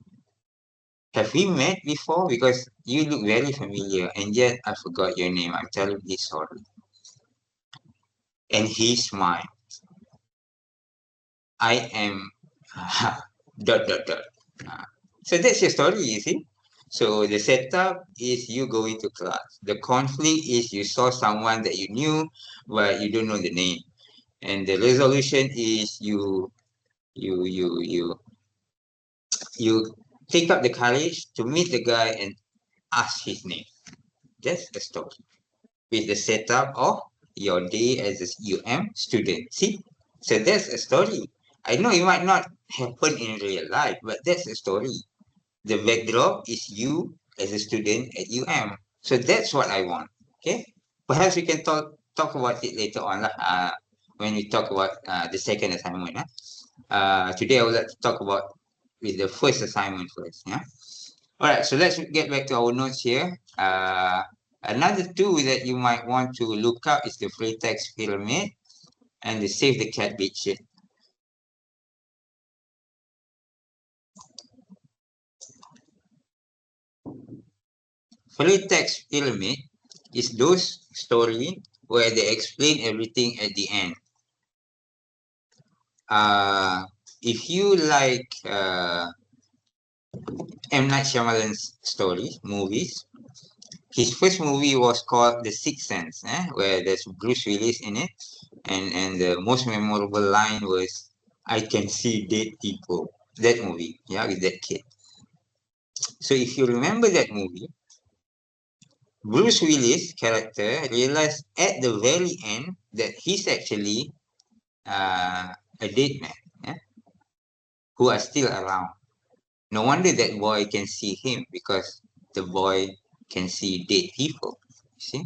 A: have we met before? Because you look very familiar and yet I forgot your name, I'm terribly sorry. And he smiled. I am dot dot dot. Uh, so that's your story, you see. So the setup is you going to class. The conflict is you saw someone that you knew, but you don't know the name. And the resolution is you you you you take up the courage to meet the guy and ask his name. That's the story. With the setup of your day as a UM student. See? So that's a story. I know it might not happen in real life, but that's a story. The backdrop is you as a student at UM. So that's what I want. Okay. Perhaps we can talk about it later on lah. When we talk about the second assignment. Today I would like to talk about with the first assignment first. Yeah. All right. So let's get back to our notes here. Another tool that you might want to look up is the free text pyramid and the save the cat bit sheet. Free text pyramid is those story where they explain everything at the end. If you like M. Night Shyamalan's stories, movies, his first movie was called The Sixth Sense, where there's Bruce Willis in it, and the most memorable line was, "I can see dead people." That movie, yeah, with that kid. So if you remember that movie, Bruce Willis' character realized at the very end that he's actually a dead man, yeah, who are still around. No wonder that boy can see him because the boy can see dead people. See?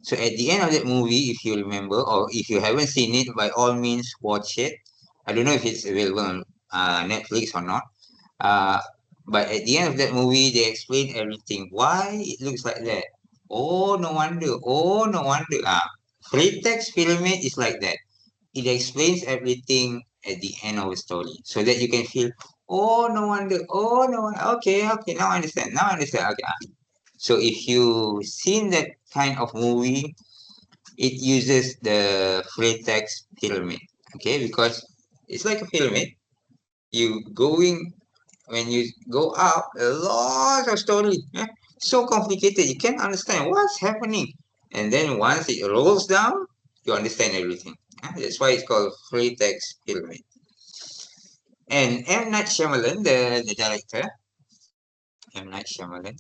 A: So at the end of that movie, if you remember, or if you haven't seen it, by all means watch it. I don't know if it's available on Netflix or not. Uh, but at the end of that movie, they explain everything. Why it looks like that? Oh, no wonder. Oh, no wonder. Free text pyramid is like that. It explains everything at the end of the story so that you can feel, oh, no wonder. Oh, no wonder. Okay, okay. Now I understand. Now I understand. Okay. So if you seen that kind of movie, it uses the free text pyramid. Okay, because it's like a pyramid. You going when you go up, a lot of story, so complicated you can't understand what's happening, and then once it rolls down, you understand everything. That's why it's called free text pyramid. And M. Night Shyamalan, the director, M. Night Shyamalan,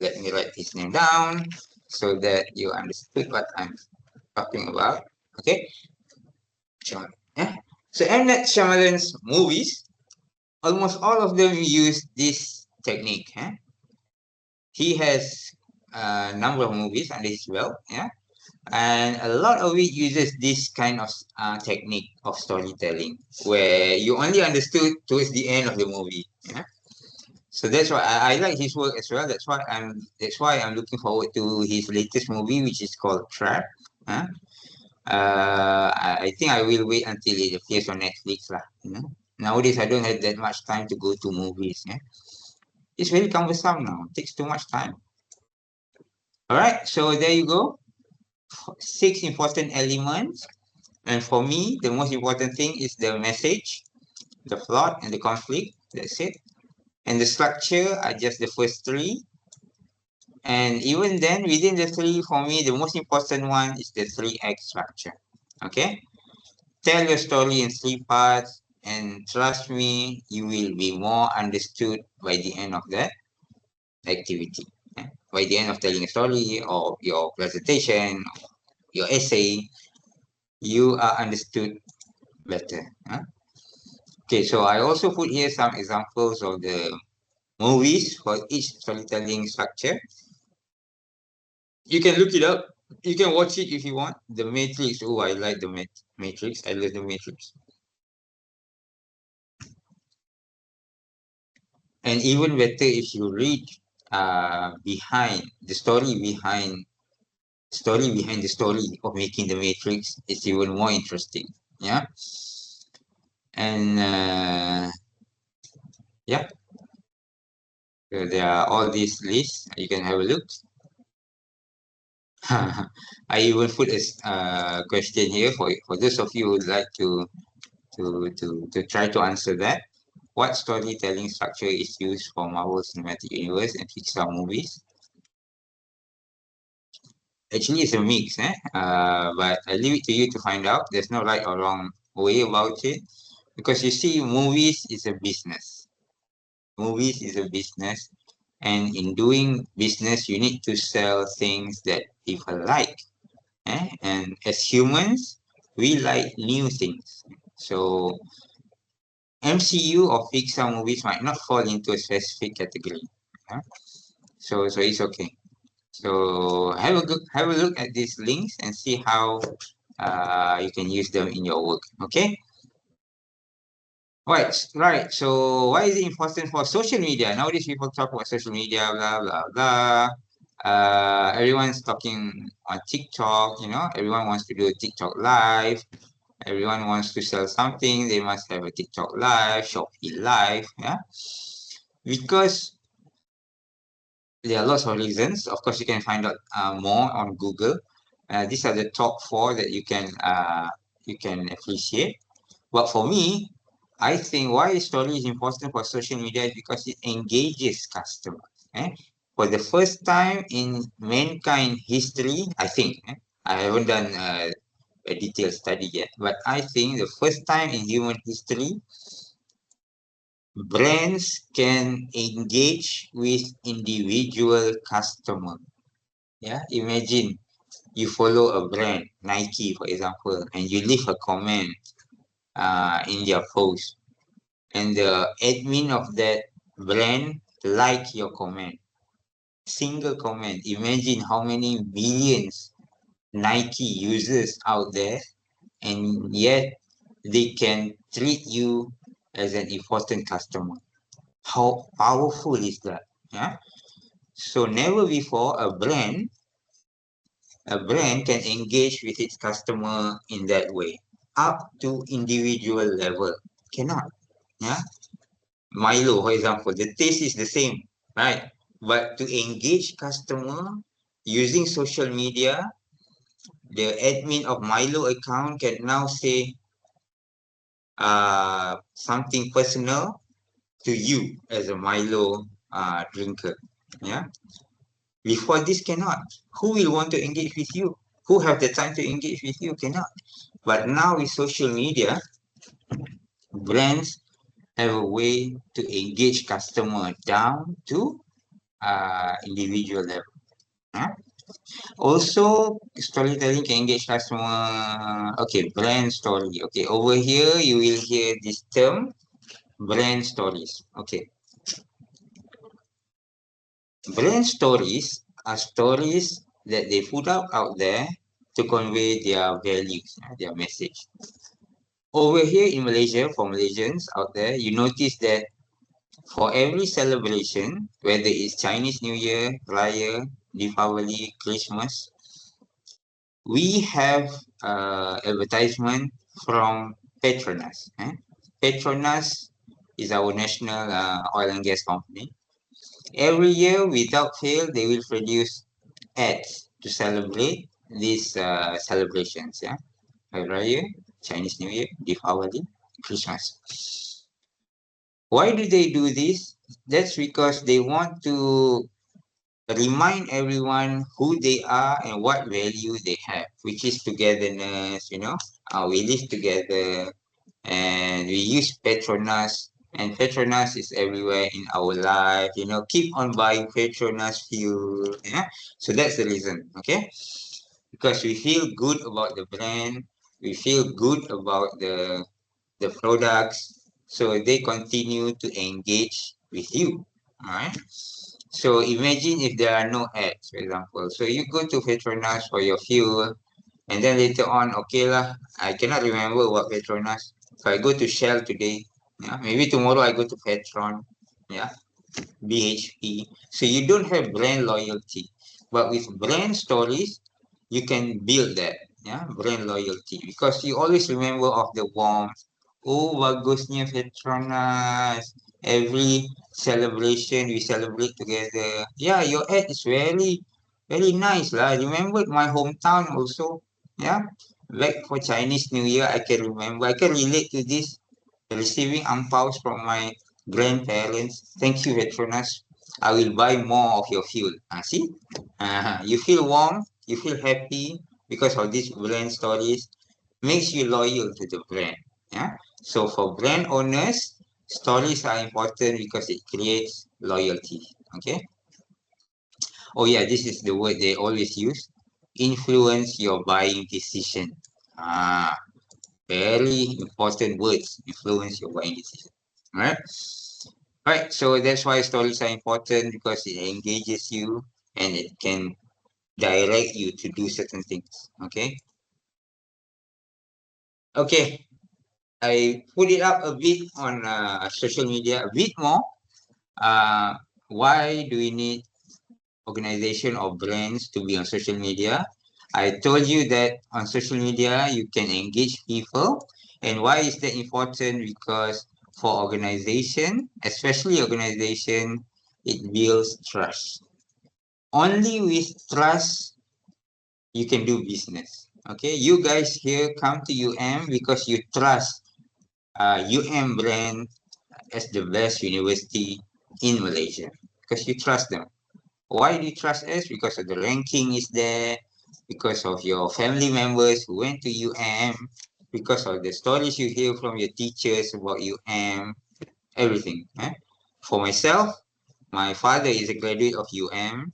A: let me write his name down so that you understood what I'm talking about. Okay, Shyamalan. Yeah. So M. Night Shyamalan's movies, almost all of them use this technique. He has a number of movies under his belt, yeah, and a lot of it uses this kind of technique of storytelling where you only understood towards the end of the movie. Yeah, so that's why I like his work as well. That's why I'm looking forward to his latest movie, which is called Trap. Huh? I think I will wait until it appears on Netflix lah. Nowadays I don't have that much time to go to movies. Yeah? It's very cumbersome now. It takes too much time. All right, so there you go. 6 important elements. And for me, the most important thing is the message, the plot, and the conflict. That's it. And the structure are just the first three. And even then, within the three, for me, the most important one is the 3 act structure. Okay? Tell your story in 3 parts, and trust me, you will be more understood by the end of that activity. By the end of telling a story or your presentation, your essay, you are understood better. Okay, so I also put here some examples of the movies for each storytelling structure. You can look it up. You can watch it if you want. The Matrix. Oh, I like the Matrix. I love the Matrix. And even better if you read behind the story of making the Matrix. It's even more interesting. Yeah. And yeah, so there are all these lists. You can have a look. I even put a question here for those of you who would like to try to answer that. What storytelling structure is used for Marvel Cinematic Universe and Pixar movies? Actually, it's a mix, but I leave it to you to find out. There's no right or wrong way about it, because you see, movies is a business. Movies is a business, and in doing business, you need to sell things that people like. And as humans, we like new things. So MCU or Pixar movies might not fall into a specific category. Yeah? So it's okay. So have a look at these links and see how you can use them in your work. Okay. Right. So why is it important for social media? Nowadays people talk about social media, blah blah blah. Everyone's talking on TikTok. Everyone wants to do a TikTok live. Everyone wants to sell something. They must have a TikTok live, Shopee live. Yeah. Because there are lots of reasons. Of course, you can find out more on Google. These are the top 4 that you can appreciate. But for me, I think why story is important for social media is because it engages customers. For the first time in mankind history, I think, I haven't done a detailed study yet, but I think the first time in human history, brands can engage with individual customer. Yeah, imagine you follow a brand, Nike, for example, and you leave a comment in their post, and the admin of that brand like your comment. Single comment. Imagine how many millions Nike users out there, and yet they can treat you as an important customer. How powerful is that? Yeah. So never before a brand can engage with its customer in that way, up to individual level. Cannot. Yeah. Milo, for example, the taste is the same, right? But to engage customer using social media, the admin of Milo account can now say something personal to you as a Milo drinker. Yeah. Before this cannot. Who will want to engage with you? Who have the time to engage with you? Cannot. But now with social media, brands have a way to engage customer down to individual level. Huh? Also, storytelling can engage customer. Okay, brand story. Okay, over here you will hear this term, brand stories. Okay, brand stories are stories that they put out there to convey their values, their message. Over here in Malaysia, for Malaysians out there, you notice that for every celebration, whether it's Chinese New Year, Raya, Deepavali, Christmas, we have advertisement from Petronas. Petronas is our national oil and gas company. Every year, without fail, they will produce ads to celebrate these celebrations. Yeah, Hari Raya, Chinese New Year, Diwali, Christmas. Why do they do this? That's because they want to remind everyone who they are and what value they have, which is togetherness. We live together, and we use Petronas, and Petronas is everywhere in our life. Keep on buying Petronas fuel. Yeah, so that's the reason. Okay, because we feel good about the brand, we feel good about the products, so they continue to engage with you. All right. So imagine if there are no ads, for example. So you go to Petronas for your fuel, and then later on, okay lah, I cannot remember what Petronas. So I go to Shell today. Yeah, maybe tomorrow I go to Petron. Yeah, BHP. So you don't have brand loyalty, but with brand stories, you can build that. Yeah, brand loyalty, because you always remember of the warmth. Oh, bagusnya Petronas. Every celebration we celebrate together. Yeah, your ad is very, very nice lah. I remembered my hometown also. Yeah, back for Chinese New Year, I can remember. I can relate to this, receiving angpaos from my grandparents. Thank you, Petronas. I will buy more of your fuel. See, you feel warm, you feel happy because of these brand stories. Makes you loyal to the brand. Yeah. So for brand owners, stories are important because it creates loyalty. Okay. Oh yeah, this is the word they always use. Influence your buying decision. Ah, very important words. Influence your buying decision. All right. Right, so that's why stories are important, because it engages you and it can direct you to do certain things. Okay. I put it up a bit on social media, a bit more. Uh, why do we need organization or brands to be on social media? I told you that on social media you can engage people, and why is that important? Because for organization, especially organization, it builds trust. Only with trust you can do business. Okay, you guys here come to UM because you trust UM brand as the best university in Malaysia, because you trust them. Why do you trust us? Because of the ranking is there, because of your family members who went to UM, because of the stories you hear from your teachers about UM, everything. For myself, my father is a graduate of UM,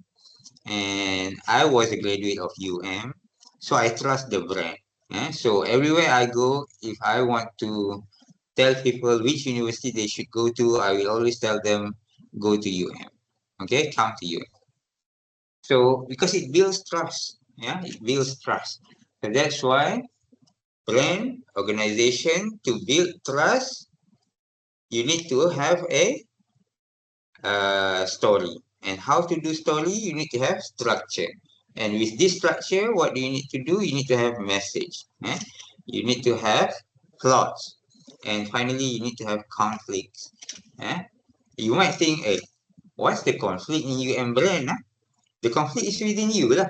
A: and I was a graduate of UM, so I trust the brand. So everywhere I go, if I want to tell people which university they should go to, I will always tell them go to UM. Okay, come to UM. So because it builds trust, it builds trust. So that's why brand organization, to build trust, you need to have a story. And how to do story? You need to have structure. And with this structure, what do you need to do? You need to have message. You need to have plots. And finally, you need to have conflicts. You might think, hey, what's the conflict in UM brand? The conflict is within you lah.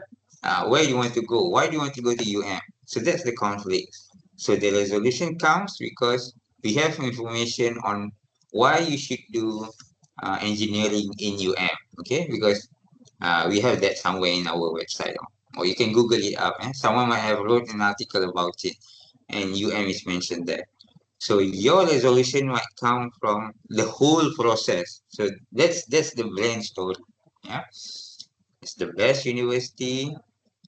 A: Where you want to go? Why do you want to go to UM? So that's the conflict. So the resolution comes because we have information on why you should do engineering in UM. Okay, because we have that somewhere in our website, or you can Google it up. Someone might have wrote an article about it, and UM is mentioned there. So your resolution might come from the whole process. So that's the brand story. Yeah, it's the best university.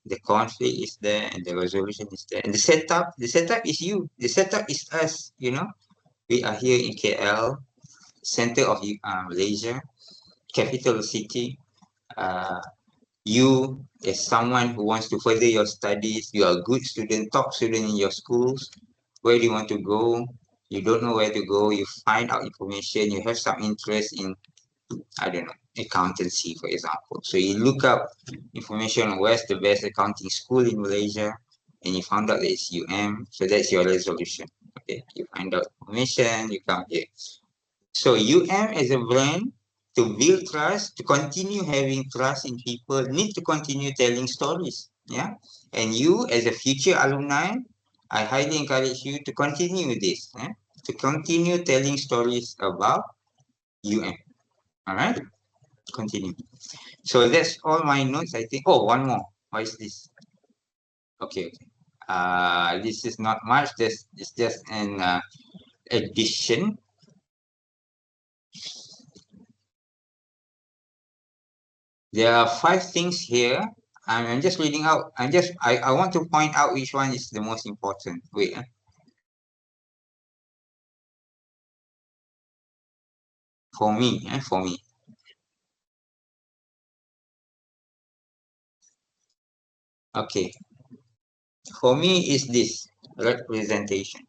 A: The conflict is there, and the resolution is there, and the setup is you. The setup is us. We are here in KL, center of Malaysia, capital city. Uh, you, as someone who wants to further your studies, you are a good student, top student in your schools. Where do you want to go? You don't know where to go. You find out information. You have some interest in I don't know, accountancy, for example. So you look up information on where's the best accounting school in Malaysia, and you found out that it's UM. So that's your resolution. Okay, you find out information, you come here. So UM as a brand, to build trust, to continue having trust in people, need to continue telling stories. Yeah. And you as a future alumni, I highly encourage you to continue this. To continue telling stories about UM. All right. Continue. So that's all my notes, I think. Oh, one more. What is this? Okay, okay. This is not much. This is just an addition. There are five things here. I'm just reading out. I want to point out which one is the most important. Wait. For me, for me. Okay. For me is this representation.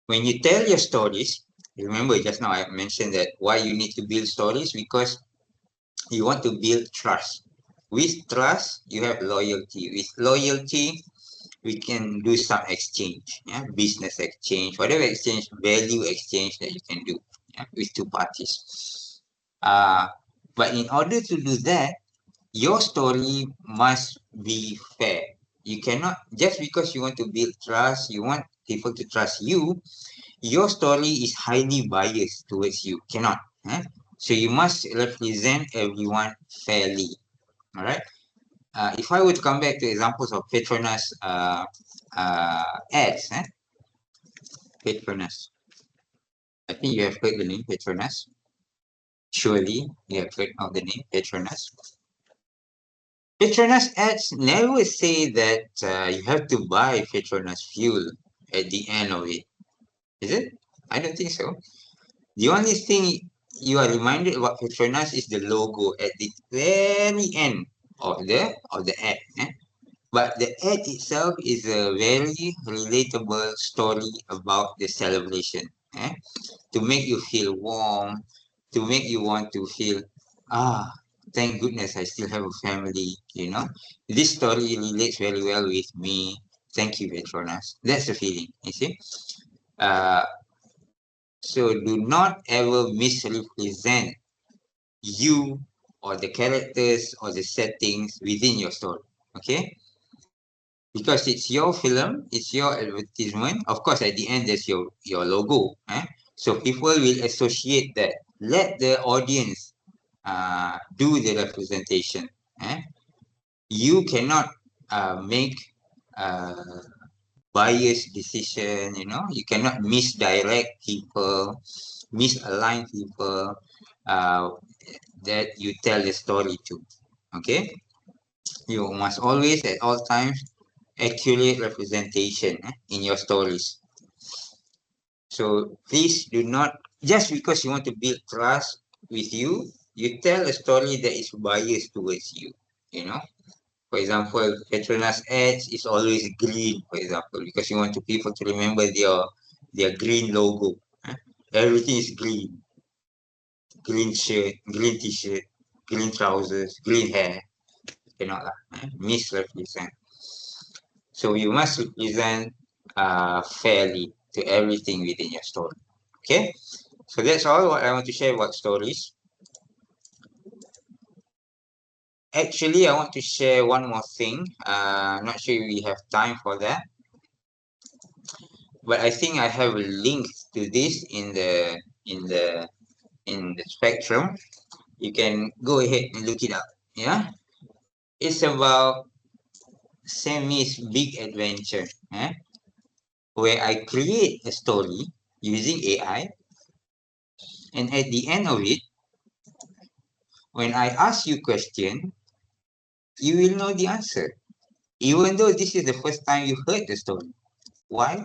A: When you tell your stories, remember just now I mentioned that why you need to build stories, because you want to build trust. With trust, you have loyalty. With loyalty, we can do some exchange, yeah, business exchange, whatever exchange, value exchange that you can do, yeah, with two parties. Uh, but in order to do that, your story must be fair. You cannot, just because you want to build trust, you want people to trust you, your story is highly biased towards you. Cannot. So you must represent everyone fairly. All right. If I would come back to examples of Petronas ads, Petronas. I think you have heard the name Petronas. Surely you have heard of the name Petronas. Petronas ads never say that you have to buy Petronas fuel at the end of it. Is it? I don't think so. The only thing you are reminded about Petronas is the logo at the very end of the ad. But the ad itself is a very relatable story about the celebration. To make you feel warm, to make you want to feel, ah, thank goodness I still have a family, you know. This story relates very well with me. Thank you, Petronas. That's the feeling, you see. Uh, so do not ever misrepresent you or the characters or the settings within your story. Okay? Because it's your film, it's your advertisement. Of course, at the end, there's your logo. So people will associate that. Let the audience do the representation. You cannot make uh, biased decision. You cannot misdirect people, misalign people that you tell the story to. Okay, you must always at all times accurate representation in your stories. So please do not, just because you want to build trust with you, you tell a story that is biased towards you. You know, for example, Petronas ads is always green, for example, because you want to people to remember their green logo. Everything is green, green shirt, green t-shirt, green trousers, green hair. Cannot lah, misrepresent. So you must represent fairly to everything within your story. Okay, so that's all what I want to share about stories. Actually, I want to share one more thing. Not sure we have time for that, but I think I have a link to this in the spectrum. You can go ahead and look it up. Yeah, it's about Sammy's big adventure, where I create a story using AI, and at the end of it, when I ask you question, you will know the answer, even though this is the first time you heard the story. Why?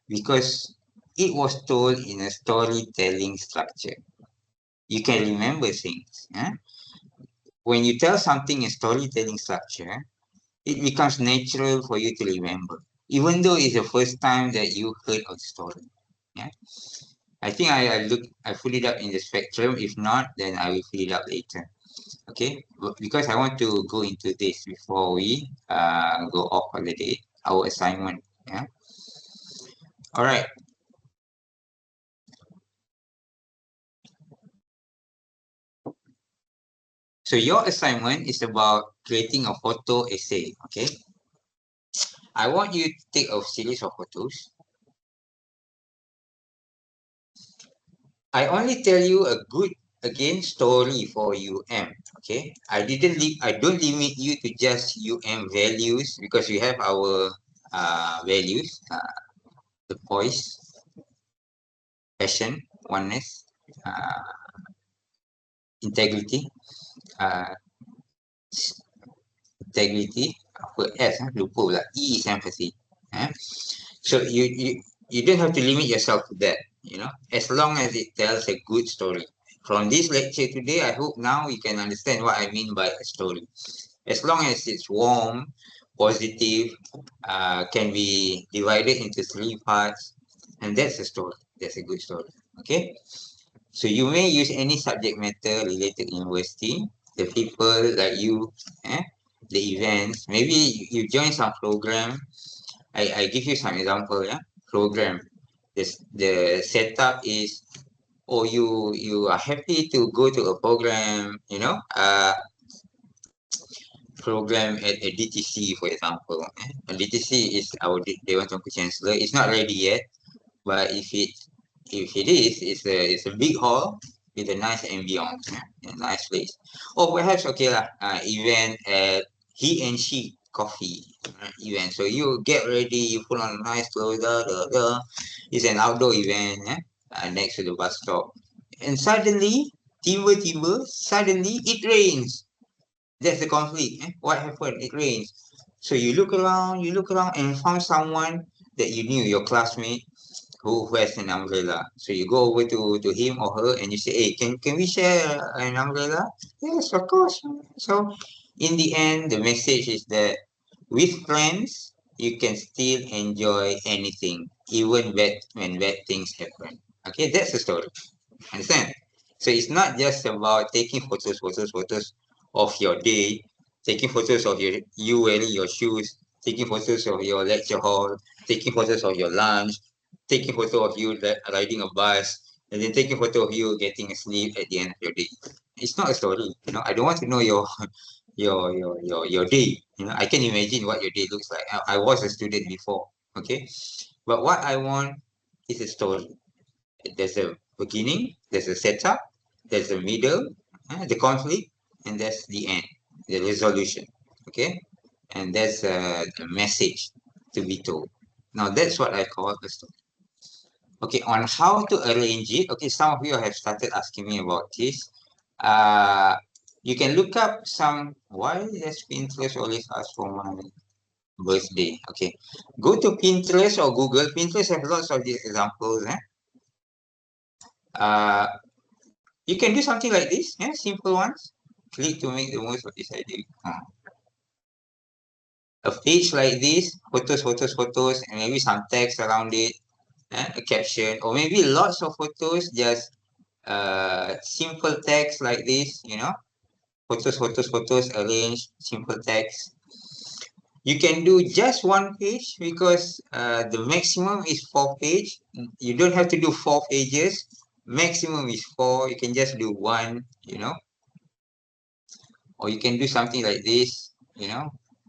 A: Because it was told in a storytelling structure. You can remember things. When you tell something in storytelling structure, it becomes natural for you to remember. even though it's the first time that you heard of the story. Yeah. I think I fill it up in the spectrum. If not, then I will fill it up later. Okay. Because I want to go into this before we go off holiday. Our assignment. Yeah. All right. So your assignment is about creating a photo essay. Okay. I want you to take a series of photos. I only tell you a good again story for UM. Okay. I don't limit you to just UM values because we have our values, the poise, passion, oneness, uh, integrity, uh, integrity, apa S, lupa pula. E is empathy. Eh? So you don't have to limit yourself to that, as long as it tells a good story. From this lecture today, I hope now you can understand what I mean by a story. As long as it's warm, positive, can be divided into three parts, and that's a story. That's a good story. Okay. So you may use any subject matter related to university, the people like you, the events. Maybe you join some program. I give you some example, yeah. Program. The setup is, oh, you are happy to go to a program, program at a DTC, for example. A DTC is our Dewan Tengku Chancellor. It's not ready yet, but if it is, it's a big hall with a nice ambience, a nice place. Or perhaps okay lah, event at he and she coffee event. So you get ready, you put on a nice clothes, It's an outdoor event, next to the bus stop. And suddenly, suddenly it rains. That's the conflict. What happened? It rains. So you look around and found someone that you knew, your classmate, who has an umbrella. So you go over to him or her and you say, hey, can we share an umbrella? Yes, of course. So in the end, the message is that with friends, you can still enjoy anything, even when bad things happen. Okay, that's the story. Understand? So it's not just about taking photos of your day, taking photos of you wearing your shoes, taking photos of your lecture hall, taking photos of your lunch, taking photo of you riding a bus, and then taking photo of you getting a sleep at the end of your day. It's not a story. I don't want to know your your day. I can imagine what your day looks like. I was a student before. Okay. But what I want is a story. There's a beginning, there's a setup, there's a middle, the conflict, and that's the end, the resolution. Okay, and that's a message to be told. Now that's what I call a story. Okay, on how to arrange it. Okay, some of you have started asking me about this. Uh, you can look up some. Why does Pinterest always ask for my birthday? Okay, go to Pinterest or Google. Pinterest have lots of these examples. Uh, You can do something like this, simple ones. Click to make the most of this idea. A page like this, photos, and maybe some text around it, a caption, or maybe lots of photos, just simple text like this, photos, arrange, simple text. You can do just one page because the maximum is 4 page. You don't have to do 4 pages. Maximum is four. You can just do one. Or you can do something like this,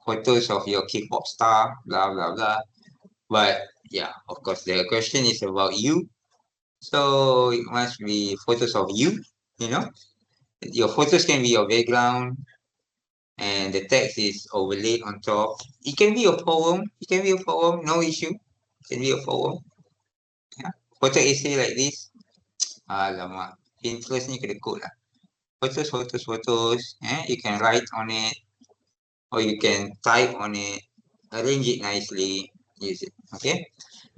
A: photos of your K-pop star, blah blah blah. But yeah, of course, the question is about you, so it must be photos of you. You know, your photos can be your background, and the text is overlaid on top. It can be a poem. It can be a poem, no issue. It can be a poem. Yeah. Photo essay like this. Alamak, Pinterest ni kena code lah. Photos. You can write on it, or you can type on it, arrange it nicely, use it. Okay.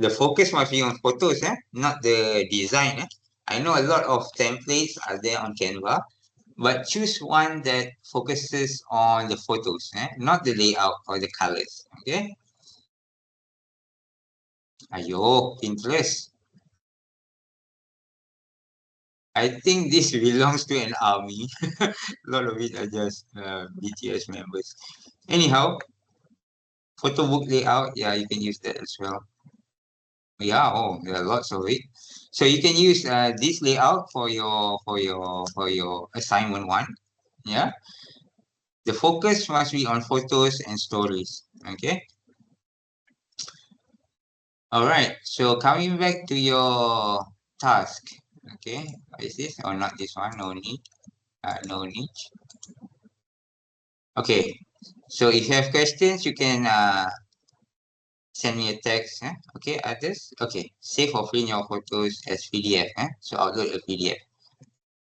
A: The focus must be on photos, not the design. I know a lot of templates are there on Canva, but choose one that focuses on the photos, not the layout or the colors. Okay. Ayo, Pinterest. I think this belongs to an army. A lot of it are just BTS members. Anyhow, photo book layout, yeah, you can use that as well. Yeah, oh, there are lots of it. So you can use this layout for your assignment one. Yeah, the focus must be on photos and stories. Okay. All right. So coming back to your task. Okay. What is this? Oh, not this one. No need. No need. Okay. So if you have questions, you can send me a text. Okay, others. Okay. Save or print your photos as PDF. So upload a PDF.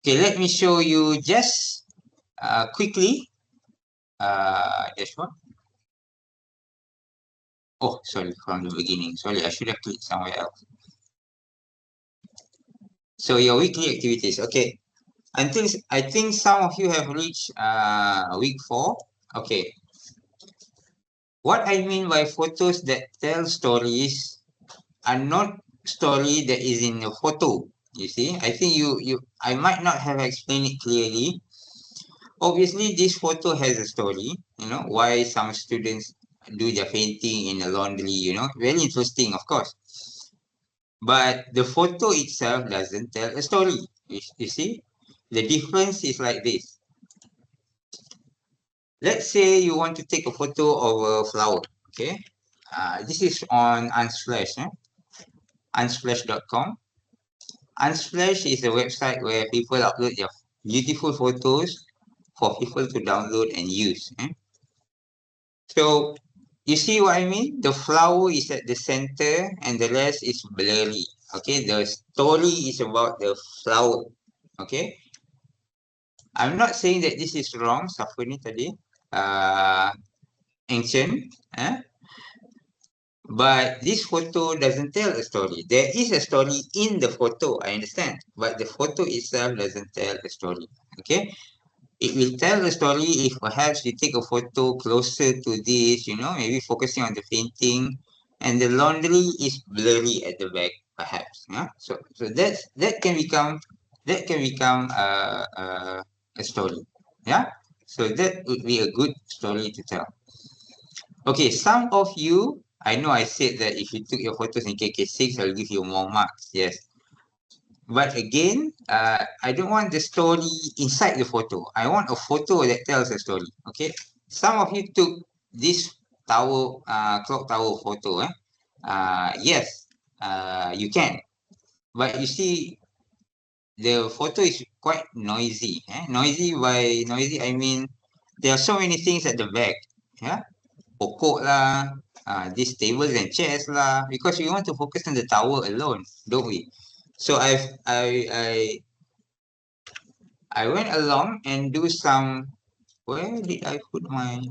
A: Okay, let me show you just quickly. This one. Oh, sorry, from the beginning. Sorry, I should have clicked somewhere else. So your weekly activities. Okay. Until I think some of you have reached week 4. Okay. What I mean by photos that tell stories are not story that is in the photo. You see, I think I might not have explained it clearly. Obviously, this photo has a story. Why some students do their painting in the laundry. Very interesting, of course. But the photo itself doesn't tell a story. You see, the difference is like this. Let's say you want to take a photo of a flower. Okay, this is on Unsplash. Unsplash.com. Unsplash is a website where people upload their beautiful photos for people to download and use. So you see what I mean? The flower is at the center and the rest is blurry. Okay, the story is about the flower. Okay, I'm not saying that this is wrong, siapa ni tadi? Ancient. But this photo doesn't tell a story. There is a story in the photo, I understand. But the photo itself doesn't tell a story. Okay? It will tell a story if perhaps you take a photo closer to this, maybe focusing on the painting, and the laundry is blurry at the back, perhaps. Yeah? So that can become a story. Yeah. So that would be a good story to tell. Okay, some of you, I know I said that if you took your photos in KK6, I'll give you more marks. Yes. But again, I don't want the story inside the photo. I want a photo that tells a story. Okay. Some of you took this tower, clock tower photo. Yes, you can. But you see, the photo is quite noisy. Noisy by noisy, I mean, there are so many things at the back. Yeah. Pokok lah, these tables and chairs lah, because we want to focus on the tower alone, don't we? So I went along and do some. Where did I put my?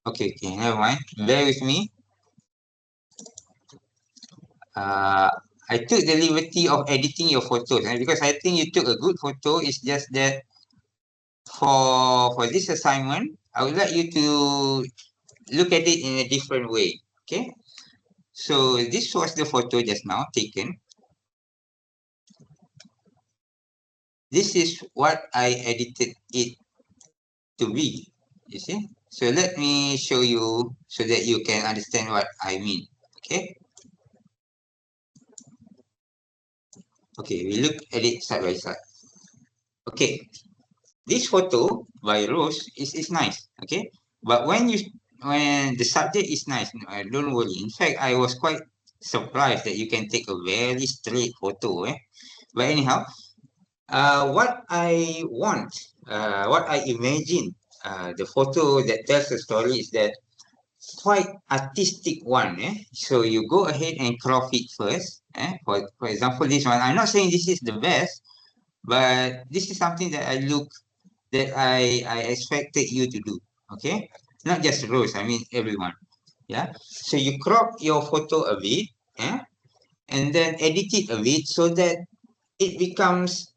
A: Okay, never mind. Bear with me. Uh, I took the liberty of editing your photos, because I think you took a good photo. It's just that for this assignment, I would like you to look at it in a different way. Okay. So this was the photo just now taken. This is what I edited it to be, you see. So let me show you so that you can understand what I mean. Okay. Okay, we look at it side by side. Okay, this photo by Rose is nice. Okay, but when the subject is nice, don't worry. In fact, I was quite surprised that you can take a very straight photo. But anyhow, what I want, what I imagine, the photo that tells the story is that quite artistic one. So you go ahead and crop it first. For example, this one. I'm not saying this is the best, but this is something that I expected you to do. Okay, not just Rose. I mean everyone. Yeah. So you crop your photo a bit. And then edit it a bit so that it becomes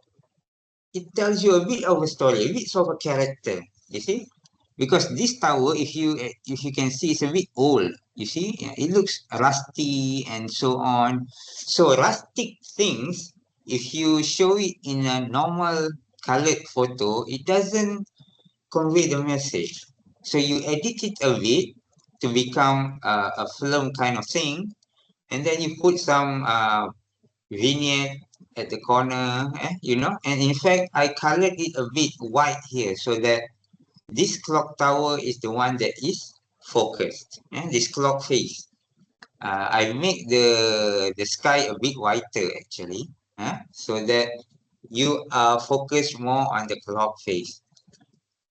A: it tells you a bit of a story, a bit of a character. You see, because this tower, if you can see, it's a bit old. You see, yeah, it looks rusty and so on. So rustic things, if you show it in a normal colored photo, it doesn't convey the message. So you edit it a bit to become a film kind of thing, and then you put some vignette at the corner, and in fact, I colored it a bit white here so that this clock tower is the one that is focused. This clock face. I make the sky a bit whiter actually, so that you are focused more on the clock face.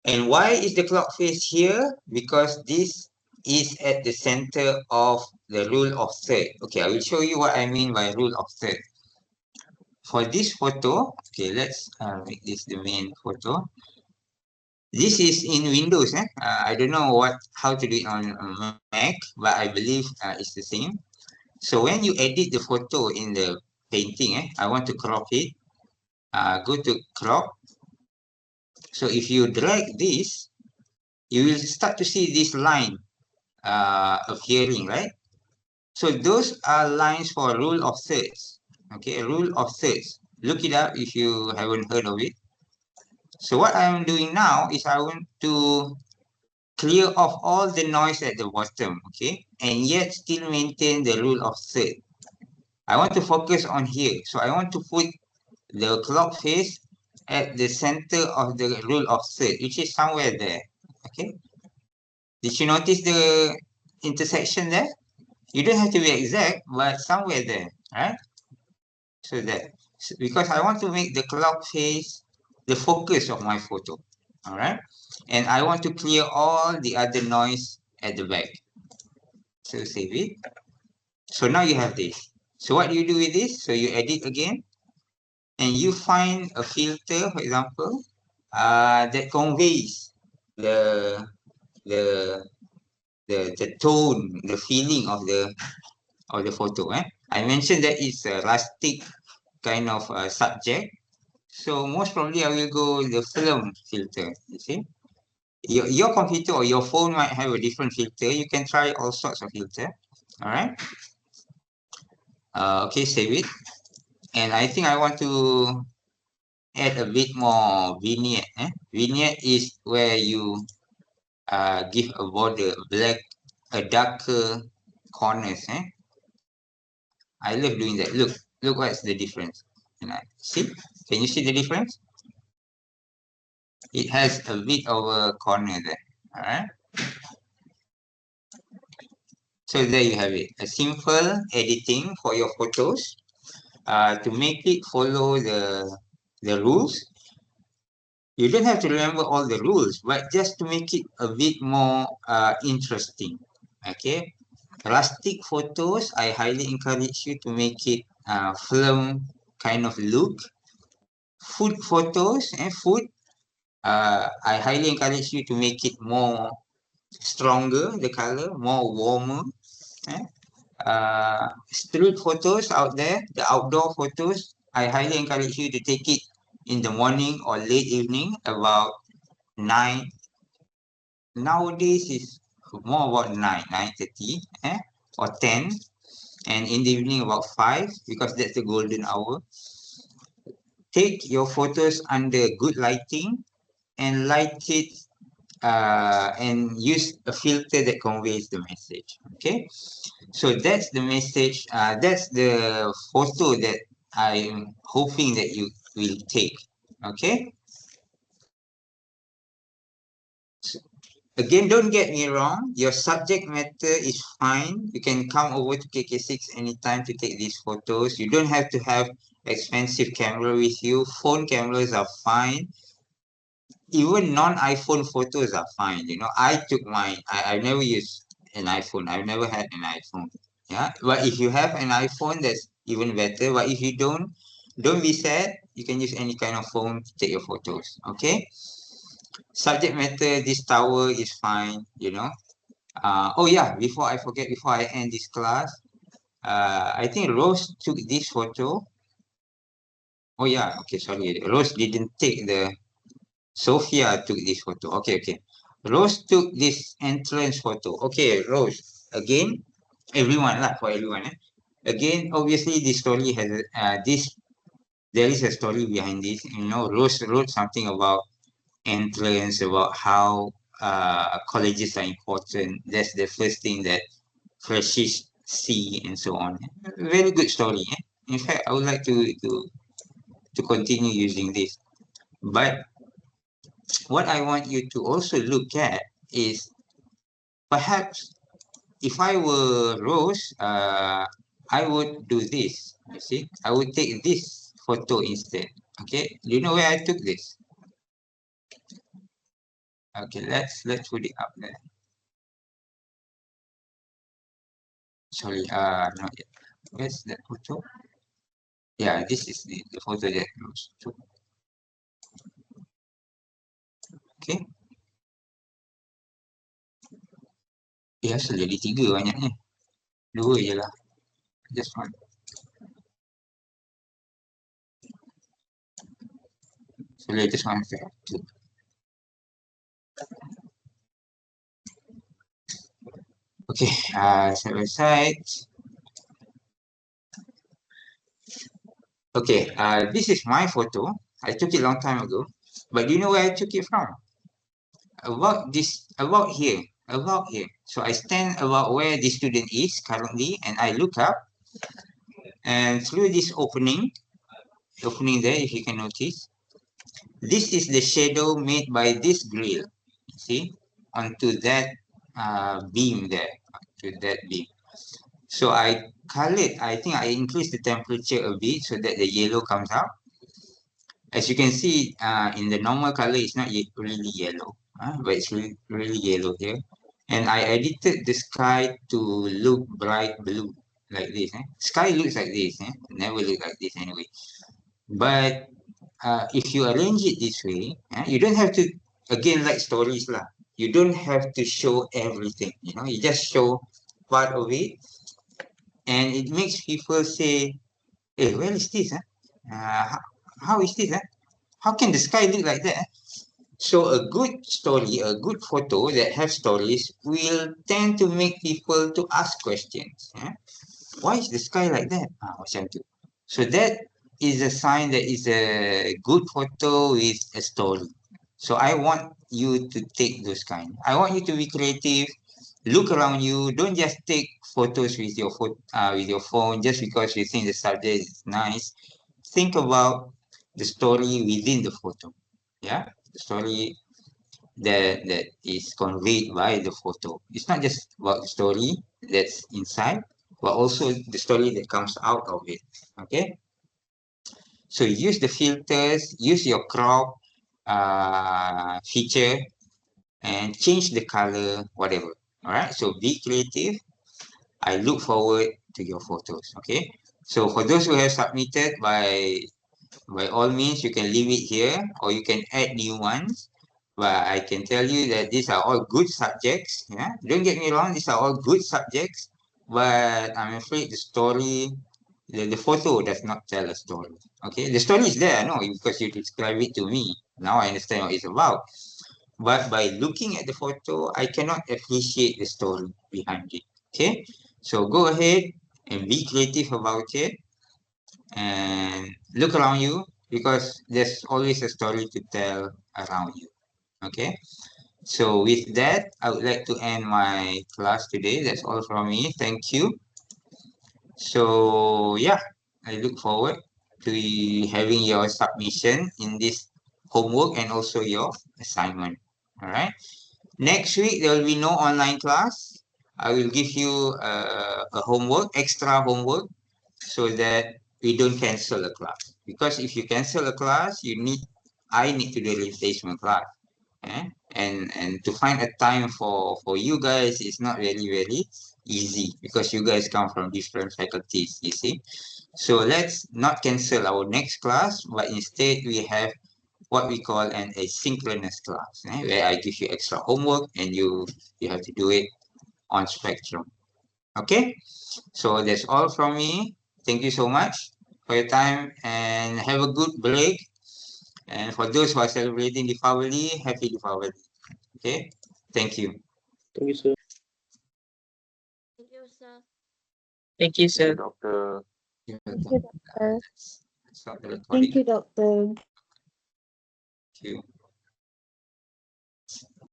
A: And why is the clock face here? Because this is at the center of the rule of third. Okay, I will show you what I mean by rule of third. For this photo, okay, let's make this the main photo. This is in Windows. I don't know how to do it on Mac, but I believe it's the same. So when you edit the photo in the painting, I want to crop it. Go to crop. So if you drag this, you will start to see this line appearing, right? So those are lines for rule of thirds. Okay, rule of thirds. Look it up if you haven't heard of it. So what I'm doing now is I want to clear off all the noise at the bottom, okay, and yet still maintain the rule of third. I want to focus on here. So I want to put the clock face at the center of the rule of third, which is somewhere there. Okay. Did you notice the intersection there? You don't have to be exact, but somewhere there, right? So because I want to make the clock face the focus of my photo. All right. And I want to clear all the other noise at the back. So save it. So now you have this. So what do you do with this? So you edit again and you find a filter, for example, that conveys the the the tone, the feeling of the photo. I mentioned that it's a rustic kind of subject. So most probably I will go the film filter. You see, your computer or your phone might have a different filter. You can try all sorts of filter. All right. Okay, save it. And I think I want to add a bit more vignette. Vignette is where you give a border, a darker corners. I love doing that. Look what's the difference. See? Can you see the difference? It has a bit of a corner there. Alright. So there you have it. A simple editing for your photos. To make it follow the rules. You don't have to remember all the rules, but just to make it a bit more interesting. Okay. Rustic photos, I highly encourage you to make it film kind of look. Food photos and food, I highly encourage you to make it more stronger, the color, more warmer. Eh? Street photos out there, the outdoor photos, I highly encourage you to take it in the morning or late evening about 9. Nowadays is more about 9:30, or 10, and in the evening about 5 because that's the golden hour. Take your photos under good lighting and light it and use a filter that conveys the message. Okay, so that's the message. That's the photo that I'm hoping that you will take. Okay. Again, don't get me wrong, your subject matter is fine. You can come over to KK6 anytime to take these photos. You don't have to have expensive camera with you. Phone cameras are fine. Even non-iPhone photos are fine. I took mine. I never used an iPhone. I've never had an iPhone. Yeah. But if you have an iPhone, that's even better. But if you don't be sad. You can use any kind of phone to take your photos. Okay. Subject matter, this tower is fine. Oh yeah, before I forget, before I end this class, I think Rose took this photo. Oh yeah, okay, sorry. Rose didn't take Sophia took this photo. Okay, okay. Rose took this entrance photo. Okay, Rose, again, everyone lah, for everyone. Again, obviously, this story has there is a story behind this. You know, Rose wrote something about entrance, about how colleges are important. That's the first thing that freshies see, and so on. Very good story. In fact, I would like to continue using this. But what I want you to also look at is perhaps if I were Rose, I would do this. You see, I would take this photo instead. Okay, do you know where I took this? Okay, let's put it up there. Sorry, not yet. Where's that photo? Yeah, this is the photo that Rose took. Okay, asal jadi tiga banyaknya. Dua je lah. Just one. So I just want to have two. Okay, side by side. Okay, this is my photo. I took it a long time ago. But do you know where I took it from? About here. So I stand about where the student is currently, and I look up, and through this opening there, if you can notice, this is the shadow made by this grill. See, onto that beam there, to that beam. So I colored. I think I increased the temperature a bit so that the yellow comes out. As you can see, in the normal color, it's not really yellow, but it's really yellow here. And I edited the sky to look bright blue, like this. Sky looks like this, never look like this anyway. But if you arrange it this way, you don't have to, again, like stories lah. You don't have to show everything, you just show part of it. And it makes people say, hey, where is this? How is this? How can the sky look like that? So a good story, a good photo that has stories will tend to make people to ask questions. Why is the sky like that? Macam tu. So that is a sign that is a good photo with a story. So I want you to take those kind. I want you to be creative. Look around you. Don't just take photos with your phone just because you think the subject is nice. Think about the story within the photo. Yeah, the story that is conveyed by the photo. It's not just about the story that's inside, but also the story that comes out of it. Okay, so use the filters, use your crop feature, and change the color, whatever. All right, so be creative. I look forward to your photos. Okay, so for those who have submitted, by all means, you can leave it here or you can add new ones. But I can tell you that these are all good subjects. Yeah, don't get me wrong, these are all good subjects. But I'm afraid the photo does not tell a story. Okay, the story is there, I know, because you describe it to me. Now I understand what it's about. But by looking at the photo, I cannot appreciate the story behind it. Okay, so go ahead and be creative about it and look around you because there's always a story to tell around you. Okay, so with that, I would like to end my class today. That's all from me. Thank you. So yeah, I look forward to having your submission in this homework and also your assignment. All right. Next week there will be no online class. I will give you a homework, extra homework, so that we don't cancel a class. Because if you cancel a class, I need to do a replacement class. And to find a time for you guys is not very easy because you guys come from different faculties, you see. So let's not cancel our next class, but instead we have what we call an asynchronous class, where I give you extra homework and you have to do it on Spectrum. Okay, so that's all from me. Thank you so much for your time and have a good break. And for those who are celebrating Deepavali, happy Deepavali. Okay, thank you.
B: Thank you, sir. Thank you,
A: Thank you,
B: sir.
A: doctor. You're
C: Thank
A: welcome.
C: you, doctor.
A: Let's stop the
C: Thank
A: recording.
C: you, doctor.
A: Thank you.